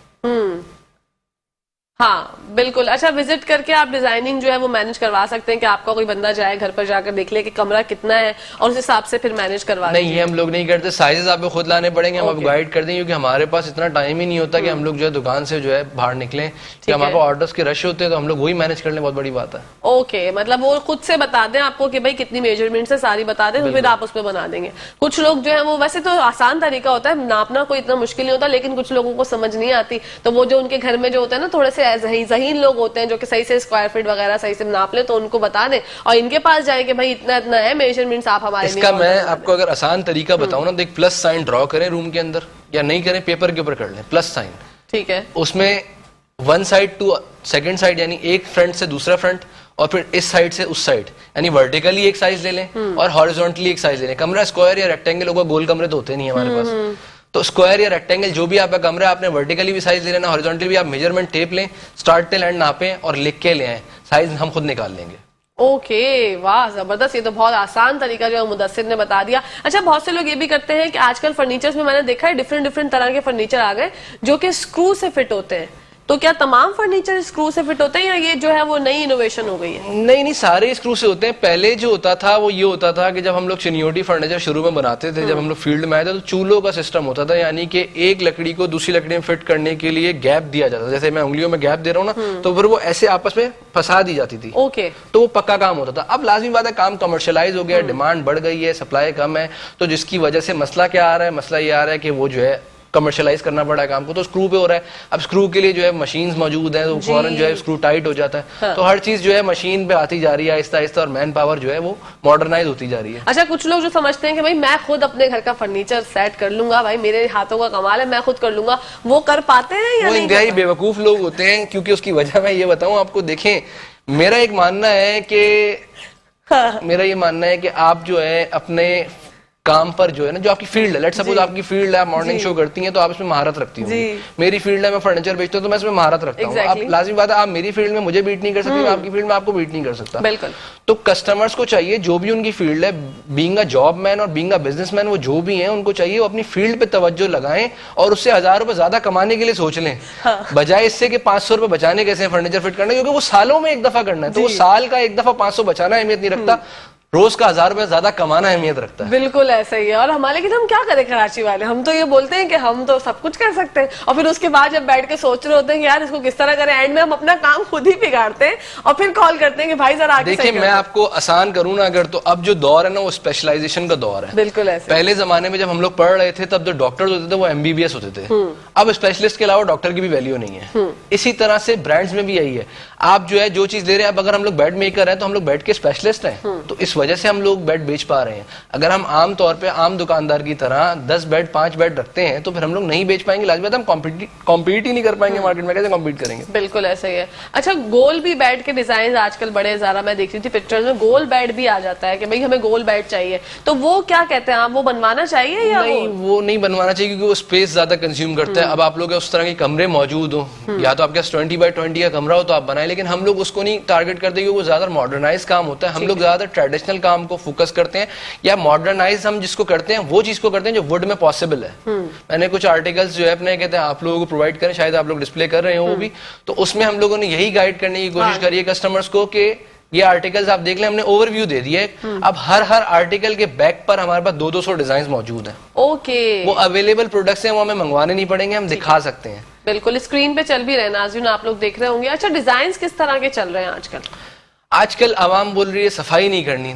हाँ बिल्कुल। अच्छा, विजिट करके आप डिजाइनिंग जो है वो मैनेज करवा सकते हैं कि आपका कोई बंदा जाए घर पर जाकर देख ले कि कमरा कितना है और उस हिसाब से फिर मैनेज करवा। नहीं, ये हम लोग नहीं करते, साइजेस आपको खुद लाने पड़ेंगे, हम आपको गाइड कर देंगे, क्योंकि हमारे पास इतना टाइम ही नहीं होता कि हम लोग जो है दुकान से जो है बाहर निकले, कि हमारे पास ऑर्डर्स के रश होते हैं तो हम लोग वही मैनेज कर लें, बहुत बड़ी बात है। ओके, मतलब वो खुद से बता दें आपको कि भाई कितनी मेजरमेंट है सारी बता दें, तो फिर आप उसमें बना देंगे। कुछ लोग जो है वो, वैसे तो आसान तरीका होता है, नापना कोई इतना मुश्किल नहीं होता, लेकिन कुछ लोगों को समझ नहीं आती, तो वो जो उनके घर में जो होता है ना थोड़े से जहीन लोग होते हैं जो कि सही से स्क्वायर फीट वगैरह सही से नाप ले, तो उनको बता दें और इनके पास जाए कि भाई इतना इतना है मेजरमेंट्स, आप हमारे इसका मैं आपको अगर आसान तरीका बताऊं ना, तो एक प्लस साइन ड्रॉ करें रूम के अंदर, या नहीं करें पेपर के ऊपर कर लें प्लस साइन, ठीक है। उसमें 1 साइड टू सेकंड साइड, यानी एक फ्रंट से दूसरा फ्रंट, और फिर इस साइड से उस साइड, यानी वर्टिकली एक साइज ले लें और हॉरिजॉन्टली एक साइज ले लें। कमरा स्क्वायर या रेक्टेंगल होगा, गोल कमरे तो होते नहीं हमारे पास, तो स्क्वायर या रेक्टेंगल जो भी आपका कमरा है, आपने वर्टिकली भी साइज ले लेना, हॉरिजॉन्टली भी आप मेजरमेंट टेप लें, स्टार्ट टिल एंड नापें और लिख के ले आए, साइज हम खुद निकाल लेंगे। ओके, वाह जबरदस्त, ये तो बहुत आसान तरीका जो है मुदस्सिर ने बता दिया। अच्छा, बहुत से लोग ये भी करते हैं कि आजकल फर्नीचर्स में मैंने देखा है डिफरेंट तरह के फर्नीचर आ गए जो कि स्क्रू से फिट होते हैं, तो क्या तमाम फर्नीचर स्क्रू से फिट होते हैं या ये जो है वो नई इनोवेशन हो गई है? नहीं, सारे स्क्रू से होते हैं। पहले जो होता था वो ये होता था कि जब हम लोग चिनियोटी फर्नीचर शुरू में बनाते थे, जब हम लोग फील्ड में आए थे, तो चूल्हों का सिस्टम होता था, यानी कि एक लकड़ी को दूसरी लकड़ी में फिट करने के लिए गैप दिया जाता था। जैसे मैं उंगलियों में गैप दे रहा हूँ ना, तो फिर वो ऐसे आपस में फंसा दी जाती थी। ओके, तो वो पक्का काम होता था। अब लाजमी बात है काम कमर्शियलाइज हो गया, डिमांड बढ़ गई है, सप्लाई कम है, तो जिसकी वजह से मसला क्या आ रहा है, मसला ये आ रहा है कि वो जो है कमर्शियलाइज करना पड़ा है काम को, तो स्क्रू पे हो रहा है। अब स्क्रू के लिए जो है मशीन्स मौजूद है, तो फौरन जो है स्क्रू टाइट हो जाता है। हाँ। तो हर चीज जो है मशीन पे आती जा रही है आहिस्ता आहिस्ता, और मैन पावर जो है वो मॉडर्नाइज होती जा रही है। अच्छा, कुछ लोग जो समझते हैं कि भाई मैं खुद अपने घर का फर्नीचर सेट कर लूंगा, भाई मेरे हाथों का कमाल है, मैं खुद कर लूंगा, वो कर पाते हैं या नहीं? इंतहाई बेवकूफ लोग होते हैं, क्योंकि उसकी वजह मैं ये बताऊं आपको। देखें, मेरा एक मानना है कि आप जो है अपने काम पर जो है ना, जो आपकी फील्ड है, लेट सपोज आपकी फील्ड है, आप मॉर्निंग शो करती हैं तो आप इसमें महारत रखती हो। मेरी फील्ड है, मैं फर्नीचर बेचता हूँ तो मैं इसमें महारत रखता हूँ। आप लाजिमी बात है, आप मेरी फील्ड में मुझे बीट नहीं कर सकती, मैं आपकी फील्ड में आपको बीट नहीं कर सकता। बिल्कुल। तो कस्टमर्स को चाहिए जो भी उनकी फील्ड है, बीइंग अ जॉब मैन और बीइंग अ बिजनेसमैन, वो जो भी हैं उनको चाहिए वो अपनी फील्ड पे तवज्जो लगाएं और उससे 1000 रुपए ज्यादा कमाने के लिए सोच लें, बजाय इससे कि 500 रुपए बचाने कैसे फर्नीचर फिट करना, क्योंकि वो सालों में एक दफा करना है, तो वो साल का एक दफा 500 बचाना अहमियत नहीं रखता। रोज का 1000 रुपए ज्यादा कमाना अहमियत रखता है। बिल्कुल ऐसा ही है। और हमारे, लेकिन हम क्या करें कराची वाले, हम तो ये बोलते हैं कि हम तो सब कुछ कर सकते हैं, और फिर उसके बाद जब बैठ के सोच रहे होते हैं कि यार इसको किस तरह करें, एंड में हम अपना काम खुद ही बिगाड़ते हैं और फिर कॉल करते हैं कि भाई जरा आगे। देखिए, मैं आपको आसान करूँ ना अगर, तो अब जो दौर है ना वो स्पेशलाइजेशन का दौर है। बिल्कुल ऐसे। पहले जमाने में जब हम लोग पढ़ रहे थे तब जो डॉक्टर्स होते थे वो MBBS होते थे। अब स्पेशलिस्ट के अलावा डॉक्टर की भी वैल्यू नहीं है। इसी तरह से ब्रांड्स में भी यही है। आप जो है जो चीज ले रहे हैं, अब अगर हम लोग बेड मेकर हैं तो हम लोग बेड के स्पेशलिस्ट हैं, तो इस वजह से हम लोग बेड बेच पा रहे हैं। अगर हम आम तौर पे आम दुकानदार की तरह 10 बेड 5 बेड रखते हैं तो फिर हम लोग नहीं बेच पाएंगे। लाजमी बात है, हम कॉम्पीट ही नहीं कर पाएंगे मार्केट में, कैसे कॉम्पीट करेंगे। बिल्कुल ऐसा ही है। अच्छा, गोल भी बेड के डिजाइन आजकल बड़े ज़्यादा, मैं देख रही थी पिक्चर्स में गोल बेड भी आ जाता है कि भाई हमें गोल बेड चाहिए, तो वो क्या कहते हैं आप, वो बनवाना चाहिए या नहीं? वो नहीं बनवाना चाहिए क्योंकि वो स्पेस ज्यादा कंज्यूम करता है। अब आप लोग उस तरह के कमरे मौजूद हो, या तो आपके 20 बाय 20 का कमरा हो तो आप बनाए, लेकिन हम लोग उसको नहीं टारगेट करते क्योंकि वो ज्यादा मॉडर्नाइज काम होता है। हम लोग ज्यादा ट्रेडिशनल काम को फोकस करते हैं, या मॉडर्नाइज हम जिसको करते हैं वो चीज को करते हैं जो वुड में पॉसिबल है। मैंने कुछ आर्टिकल्स जो है अपने कहते हैं आप लोगों को प्रोवाइड करें, शायद आप लोग डिस्प्ले कर रहे हो वो भी, तो उसमें हम लोगों ने यही गाइड करने की कोशिश करी है कस्टमर्स को कि ये आर्टिकल्स आप देख लें, हमने ओवरव्यू दे दिया है। अब हर आर्टिकल के बैक पर हमारे पास 200 डिजाइन मौजूद हैं। ओके, वो अवेलेबल प्रोडक्ट्स हैं, वो हमें मंगवाने नहीं पड़ेंगे, हम दिखा सकते हैं। बिल्कुल स्क्रीन पे चल भी रहे नाज़रीन, आप लोग देख रहे होंगे। अच्छा, डिजाइन किस तरह के चल रहे हैं आजकल? आजकल आवाम बोल रही है सफाई नहीं करनी।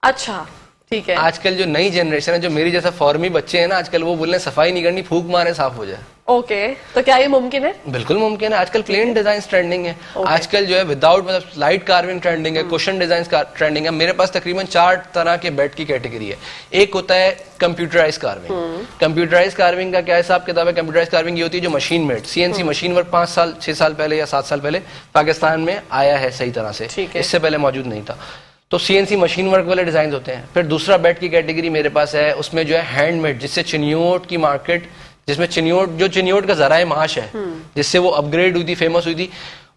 अच्छा, ठीक है। आजकल जो नई जनरेशन है, जो मेरी जैसा फॉर्मी बच्चे हैं ना, आजकल वो बोल रहे हैं सफाई नहीं करनी, फूंक मारे साफ हो जाए। ओके, तो क्या ये मुमकिन है? बिल्कुल मुमकिन है। आजकल प्लेन डिजाइन ट्रेंडिंग है। आजकल जो है विदाउट मतलब लाइट कार्विंग ट्रेंडिंग है, कुशन डिजाइन ट्रेंडिंग है। मेरे पास तकरीबन 4 तरह के बेड की कैटेगरी है। एक होता है कंप्यूटराइज कार्विंग। कंप्यूटराइज कार्विंग का क्या हिसाब किताब है? कंप्यूटराइज कार्विंग ये होती है जो machine made CNC machine work 5 साल 6 साल पहले या 7 साल पहले पाकिस्तान में आया है सही तरह से, इससे पहले मौजूद नहीं था। तो CNC मशीन वर्क वाले डिजाइन होते हैं। फिर दूसरा बेड की कैटेगरी मेरे पास है, उसमें जो है हैंडमेड, जिससे चिनियोट की मार्केट, जिसमें चिनियोट का जराए माश है, जिससे वो अपग्रेड हुई थी, फेमस हुई थी,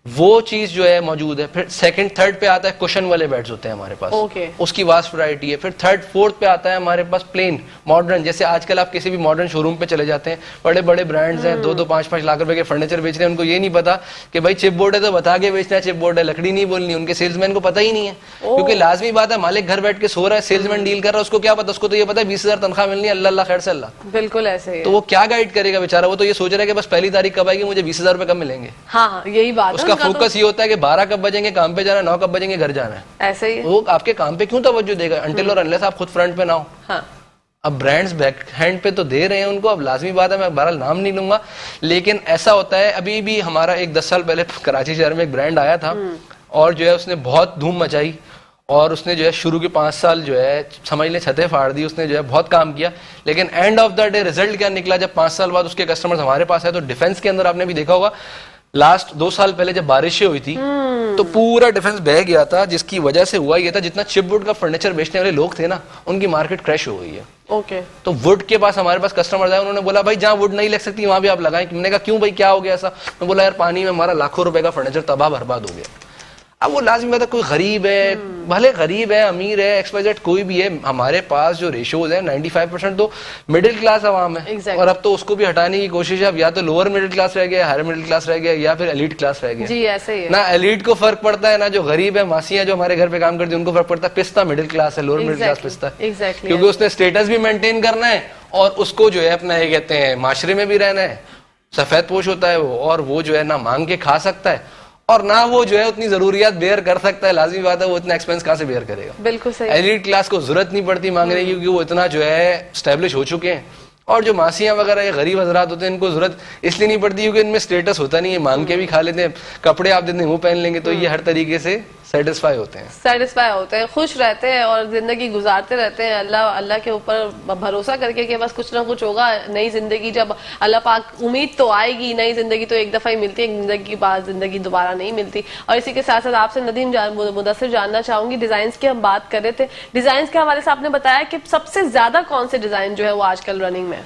वो चीज जो है मौजूद है। फिर सेकंड थर्ड पे आता है कुशन वाले बेड्स होते हैं हमारे पास, उसकी वास्ट वैरायटी है। फिर थर्ड फोर्थ पे आता है हमारे पास प्लेन मॉडर्न, जैसे आजकल आप किसी भी मॉडर्न शोरूम पे चले जाते हैं, बड़े बड़े ब्रांड्स हैं, 2-2 5-5 लाख रुपए के फर्नीचर बेच रहे हैं, उनको ये नहीं पता कि भाई चिप बोर्ड है तो बता के बेचना है, चिप बोर्ड है, लकड़ी नहीं बोलनी, उनके सेल्समैन को पता ही नहीं है। क्योंकि लाजमी बात है, मालिक घर बैठ के सो रहा है, सेल्समैन डील कर रहा है, उसको क्या पता? उसको तो ये पता है 20,000 तनख्वाह मिलनी है, अल्लाह खैर से अल्लाह। बिल्कुल ऐसे ही। तो वो क्या गाइड करेगा बेचारा? वो तो ये सोच रहा है कि बस पहली तारीख कब आएगी, मुझे 20,000 रुपए कब मिलेंगे। हाँ, यही बात। उसका फोकस ये होता है कि 12 कब बजेंगे काम पे जाना है, 9 कब बजेंगे घर जाना है। ऐसे ही वो आपके काम पे क्यों तवज्जो देगा अनटिल और अनलेस आप खुद फ्रंट पे ना हो। हाँ। अब ब्रांड्स बैक हैंड पे तो दे रहे हैं उनको, अब लाजमी बात है, मैं बहरहाल नाम नहीं लूंगा, लेकिन ऐसा होता है। अभी भी हमारा एक 10 साल पहले कराची शहर में एक ब्रांड आया था और जो है उसने बहुत धूम मचाई, और उसने जो है शुरू के 5 साल जो है समझ ले छतें फाड़ दी, उसने जो है बहुत काम किया, लेकिन end of the day result क्या निकला? जब 5 साल बाद उसके कस्टमर्स हमारे पास आए तो डिफेंस के अंदर आपने भी देखा होगा, लास्ट 2 साल पहले जब बारिशें हुई थी तो पूरा डिफेंस बह गया था, जिसकी वजह से हुआ ये था जितना चिपवुड का फर्नीचर बेचने वाले लोग थे ना, उनकी मार्केट क्रैश हो गई है। ओके। तो वुड के पास हमारे पास कस्टमर आए, उन्होंने बोला भाई जहां वुड नहीं लग सकती वहां भी आप लगाएं। मैंने कहा क्यों भाई, क्या हो गया ऐसा? मैं बोला यार पानी में हमारा लाखों रुपए का फर्नीचर तबाह बर्बाद हो गया। अब वो लाजमी बात है, कोई गरीब है, भले गरीब है, अमीर है, XYZ कोई भी है, हमारे पास जो रेशियोज है 95% तो मिडिल क्लास आवाम है। और अब तो उसको भी हटाने की कोशिश है। अब या तो लोअर मिडिल क्लास रह गया, हायर मिडिल क्लास रह गया, या फिर एलीट क्लास रह गया। जी ऐसे ही है। ना एलीट को फर्क पड़ता है, ना जो गरीब है, मासियां जो हमारे घर पे काम करती है उनको फर्क पड़ता है। पिस्ता मिडिल क्लास है, लोअर मिडिल क्लास पिस्ता है, क्योंकि उसने स्टेटस भी मेंटेन करना है और उसको जो है अपना ये कहते हैं माशरे में भी रहना है। सफेद पोश होता है वो, और वो जो है ना मांग के खा सकता है और ना वो जो है उतनी जरूरियात बेयर कर सकता है। लाजमी बात है, वो इतना एक्सपेंस कहां से बेयर करेगा? बिल्कुल सही। एलीट क्लास को जरूरत नहीं पड़ती मांगने की, क्योंकि वो इतना जो है स्टैब्लिश हो चुके हैं। और जो मासियां वगैरह ये गरीब हजरात होते हैं, इनको जरूरत इसलिए नहीं पड़ती क्योंकि इनमें स्टेटस होता नहीं है, मांग के भी खा लेते हैं, कपड़े आप देते हैं वो पहन लेंगे, तो ये हर तरीके से सेटिस्फाई होते हैं, खुश रहते हैं और जिंदगी गुजारते रहते हैं अल्लाह के ऊपर भरोसा करके कि बस कुछ ना कुछ होगा। नई जिंदगी जब अल्लाह पाक, उम्मीद तो आएगी, नई जिंदगी तो एक दफा ही मिलती है, जिंदगी के बाद जिंदगी दोबारा नहीं मिलती। और इसी के साथ साथ आपसे नदीम मुदस्सिर जानना चाहूंगी, डिजाइन की हम बात कर रहे थे, डिजाइन के हवाले से आपने बताया कि सबसे ज्यादा कौन से डिजाइन जो है वो आजकल रनिंग में?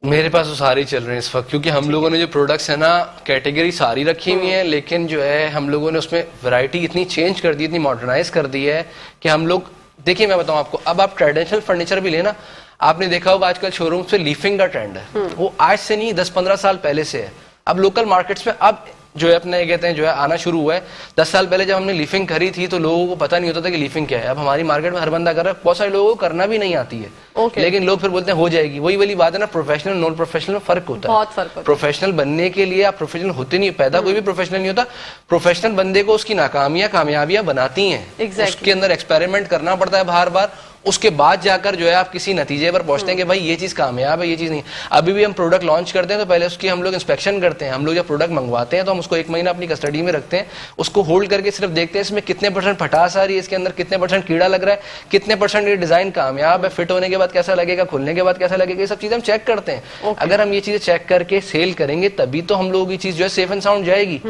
मेरे पास तो सारे चल रहे हैं इस वक्त, क्योंकि हम लोगों ने जो प्रोडक्ट्स है ना कैटेगरी सारी रखी हुई है, लेकिन जो है हम लोगों ने उसमें वैरायटी इतनी चेंज कर दी, इतनी मॉडर्नाइज कर दी है कि हम लोग, देखिए मैं बताऊं आपको, अब आप ट्रेडिशनल फर्नीचर भी लेना, आपने देखा होगा आजकल शोरूम से लीफिंग का ट्रेंड है, वो आज से नहीं 10-15 साल पहले से है। अब लोकल मार्केट्स में अब जो है अपने कहते हैं जो है आना शुरू हुआ है। 10 साल पहले जब हमने लीफिंग करी थी तो लोगों को पता नहीं होता था कि लीफिंग क्या है। अब हमारी मार्केट में हर बंदा कर रहा है, बहुत सारे लोगों को करना भी नहीं आती है। लेकिन लोग फिर बोलते हैं हो जाएगी। वही वाली बात है ना, प्रोफेशनल नॉन प्रोफेशनल में फर्क होता है। बहुत फर्क होता है। प्रोफेशनल बनने के लिए आप प्रोफेशनल होते नहीं, पैदा कोई भी प्रोफेशनल नहीं होता। प्रोफेशनल बंदे को उसकी नाकामियां कामयाबियां बनाती हैं। उसके अंदर एक्सपेरिमेंट करना पड़ता है बार बार, उसके बाद जाकर जो है आप किसी नतीजे पर पहुंचते हैं कि भाई ये चीज कामयाब है, ये चीज नहीं। अभी भी हम प्रोडक्ट लॉन्च करते हैं तो पहले उसकी हम लोग इंस्पेक्शन करते हैं। हम लोग जब प्रोडक्ट मंगवाते हैं तो हम उसको 1 महीना अपनी कस्टडी में रखते हैं, उसको होल्ड करके सिर्फ देखते हैं इसमें कितने % फटास आ रही है, इसके अंदर कितने % कीड़ा लग रहा है, कितने % ये डिजाइन कामयाब है, फिट होने के बाद कैसा लगेगा, खुलने के बाद कैसा लगेगा, ये सब चीजें हम चेक करते हैं। अगर हम ये चीजें चेक करके सेल करेंगे तभी तो हम लोग ये चीज जो है सेफ एंड साउंड जाएगी।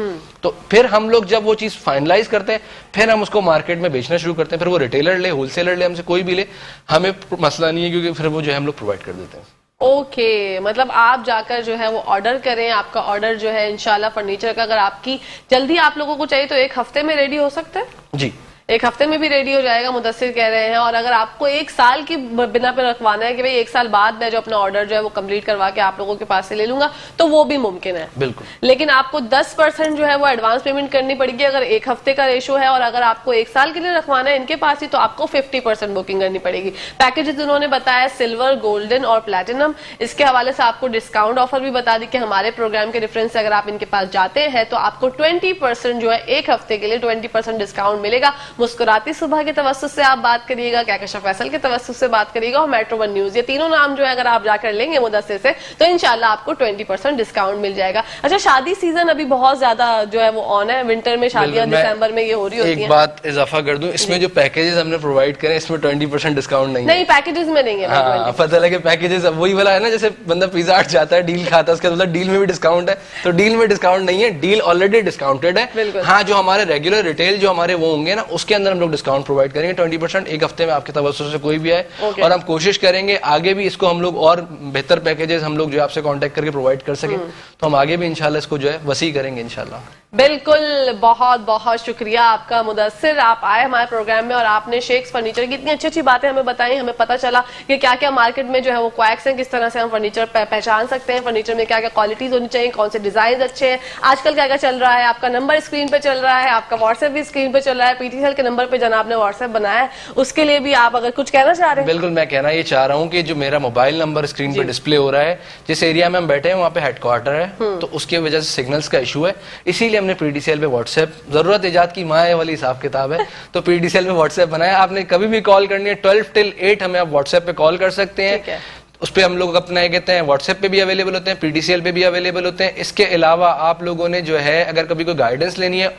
तो फिर हम लोग जब वो चीज फाइनलाइज करते हैं फिर हम उसको मार्केट में बेचना शुरू करते हैं। फिर वो रिटेलर ले, होलसेलर ले, हमसे कोई भी ले, हमें मसला नहीं है, क्योंकि फिर वो जो है हम लोग प्रोवाइड कर देते हैं। ओके, मतलब आप जाकर जो है वो ऑर्डर करें, आपका ऑर्डर जो है इंशाल्लाह फर्नीचर का अगर आपकी जल्दी आप लोगों को चाहिए तो 1 हफ्ते में रेडी हो सकता है जी। 1 हफ्ते में भी रेडी हो जाएगा, मुदस्सिर कह रहे हैं। और अगर आपको 1 साल की बिना पे रखवाना है कि भाई 1 साल बाद मैं जो अपना ऑर्डर जो है वो कंप्लीट करवा के आप लोगों के पास से ले लूंगा, तो वो भी मुमकिन है। बिल्कुल। लेकिन आपको 10% जो है वो एडवांस पेमेंट करनी पड़ेगी अगर 1 हफ्ते का रेशो है, और अगर आपको 1 साल के लिए रखवाना है इनके पास ही तो आपको 50% बुकिंग करनी पड़ेगी। पैकेजेस उन्होंने बताया सिल्वर, गोल्डन और प्लेटिनम। इसके हवाले से आपको डिस्काउंट ऑफर भी बता दी कि हमारे प्रोग्राम के रेफरेंस से अगर आप इनके पास जाते हैं तो आपको 20% जो है 1 हफ्ते के लिए 20% डिस्काउंट मिलेगा। मुस्कुराती सुबह के तवस्सुस से आप बात करिएगा, कहकशां फैसल के तवस्सुस से बात करिएगा, और मेट्रो 1 न्यूज, ये तीनों नाम जो है अगर आप जाकर लेंगे मुदस्सिर से तो इंशाल्लाह आपको 20% डिस्काउंट मिल जाएगा। अच्छा, शादी सीजन अभी बहुत ज्यादा जो है वो ऑन है, विंटर में शादियां दिसंबर में ये हो रही होती हैं। एक बात इजाफा कर दूं, इसमें जो पैकेजेस हमने प्रोवाइड करे इसमें 20% डिस्काउंट नहीं है। नहीं, पैकेजेस में नहीं है। हाँ, पता लगे पैकेजेस वही वाला है ना, जैसे बंदा पिज्जा हट जाता है, डील खाता है, उसके मतलब डील में भी डिस्काउंट है, तो डील में डिस्काउंट नहीं है, डील ऑलरेडी डिस्काउंटेड है। हाँ, जो हमारे रेगुलर रिटेल जो हमारे वो होंगे ना, उसके अंदर हम लोग डिस्काउंट प्रोवाइड करेंगे 20%। 1 हफ्ते में आपके तवज्जुह से कोई भी आए, और हम कोशिश करेंगे आगे भी इसको हम लोग और बेहतर पैकेजेस हम लोग जो आपसे कांटेक्ट करके प्रोवाइड कर सकें, तो हम आगे भी इंशाल्लाह इसको जो है वसी करेंगे इंशाल्लाह। बिल्कुल, बहुत बहुत शुक्रिया आपका मुदस्सिर, आप आए हमारे प्रोग्राम में और आपने शेख्स फर्नीचर की इतनी अच्छी अच्छी बातें हमें बताई। हमें पता चला कि क्या क्या मार्केट में जो है वो क्वैक्स हैं, किस तरह से हम फर्नीचर पहचान सकते हैं, फर्नीचर में क्या क्या क्वालिटीज होनी चाहिए, कौन से डिजाइन अच्छे हैं, आजकल क्या क्या चल रहा है। आपका नंबर स्क्रीन पे चल रहा है, आपका व्हाट्सएप भी स्क्रीन पे चल रहा है, पीटीसीएल के नंबर पे जनाब ने व्हाट्सएप बनाया है, उसके लिए भी आप अगर कुछ कहना चाह रहे हैं। बिल्कुल, मैं कहना ये चाह रहा हूँ कि जो मेरा मोबाइल नंबर स्क्रीन पे डिस्प्ले हो रहा है, जिस एरिया में हम बैठे हैं वहाँ पे हेडक्वार्टर है, तो उसकी वजह से सिग्नल्स का इशू है, इसीलिए हमने पीटीसीएल पे व्हाट्सएप, जरूरत इजाद की माँ वाली हिसाब किताब है, तो पीटीसीएल पे व्हाट्सएप बनाया। आपने कभी भी कॉल करनी है 12 till 8 हमें आप व्हाट्सएप पे कॉल कर सकते हैं। उस पे हम लोग अपना ये कहते हैं व्हाट्सएप पे भी अवेलेबल होते हैं, पीटीसीएल पे भी अवेलेबल होते हैं। इसके अलावा आप लोगों ने जो है अगर कभी कोई गाइडेंस लेनी है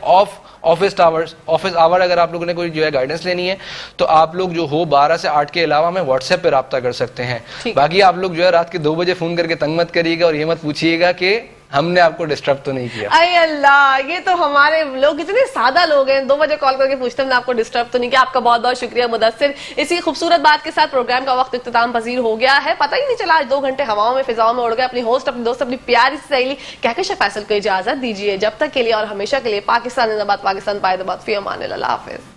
ऑफिस आवर अगर आप लोगों ने कोई जो है गाइडेंस लेनी है तो आप लोग जो हो 12 से 8 के अलावा हमें व्हाट्सएप पे राब्ता कर सकते हैं। बाकी आप लोग जो है रात के 2 बजे फोन करके तंग मत करिएगा और ये मत पूछिएगा कि हमने आपको डिस्टर्ब तो नहीं किया। अरे अल्लाह, ये तो हमारे लोग इतने सादा लोग हैं, 2 बजे कॉल करके पूछते हैं आपको डिस्टर्ब तो नहीं किया। आपका बहुत बहुत शुक्रिया मुदस्सिर। इसी खूबसूरत बात के साथ प्रोग्राम का वक्त इख्तिताम पजीर हो गया है। पता ही नहीं चला आज 2 घंटे हवाओं में फिजाओं में उड़ गए। अपनी होस्ट, अपनी दोस्त, अपनी प्यारी सहेली कहकशां फैसल को इजाजत दीजिए। जब तक के लिए और हमेशा के लिए पाकिस्तान जिंदाबाद, पाकिस्तान पायदाबाद, फी अमान अल्लाह हाफिज।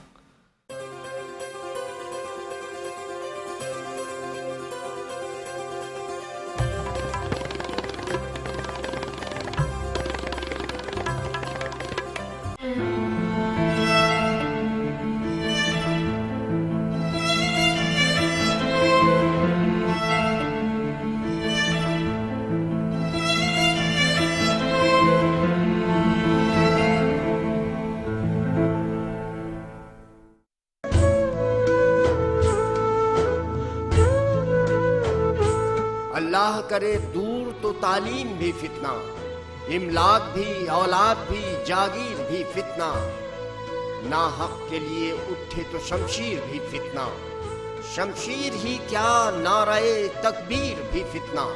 अल्लाह करे दूर तो तालीम भी फितना, इमलाक भी, औलाद भी, जागीर भी फितना, ना हक के लिए उठे तो शमशीर भी फितना, शमशीर ही क्या नाराए तकबीर भी फितना।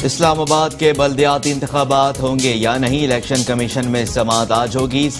इस्लामाबाद के बल्दियाती इंतखाबात होंगे या नहीं, इलेक्शन कमीशन में समाअत आज होगी।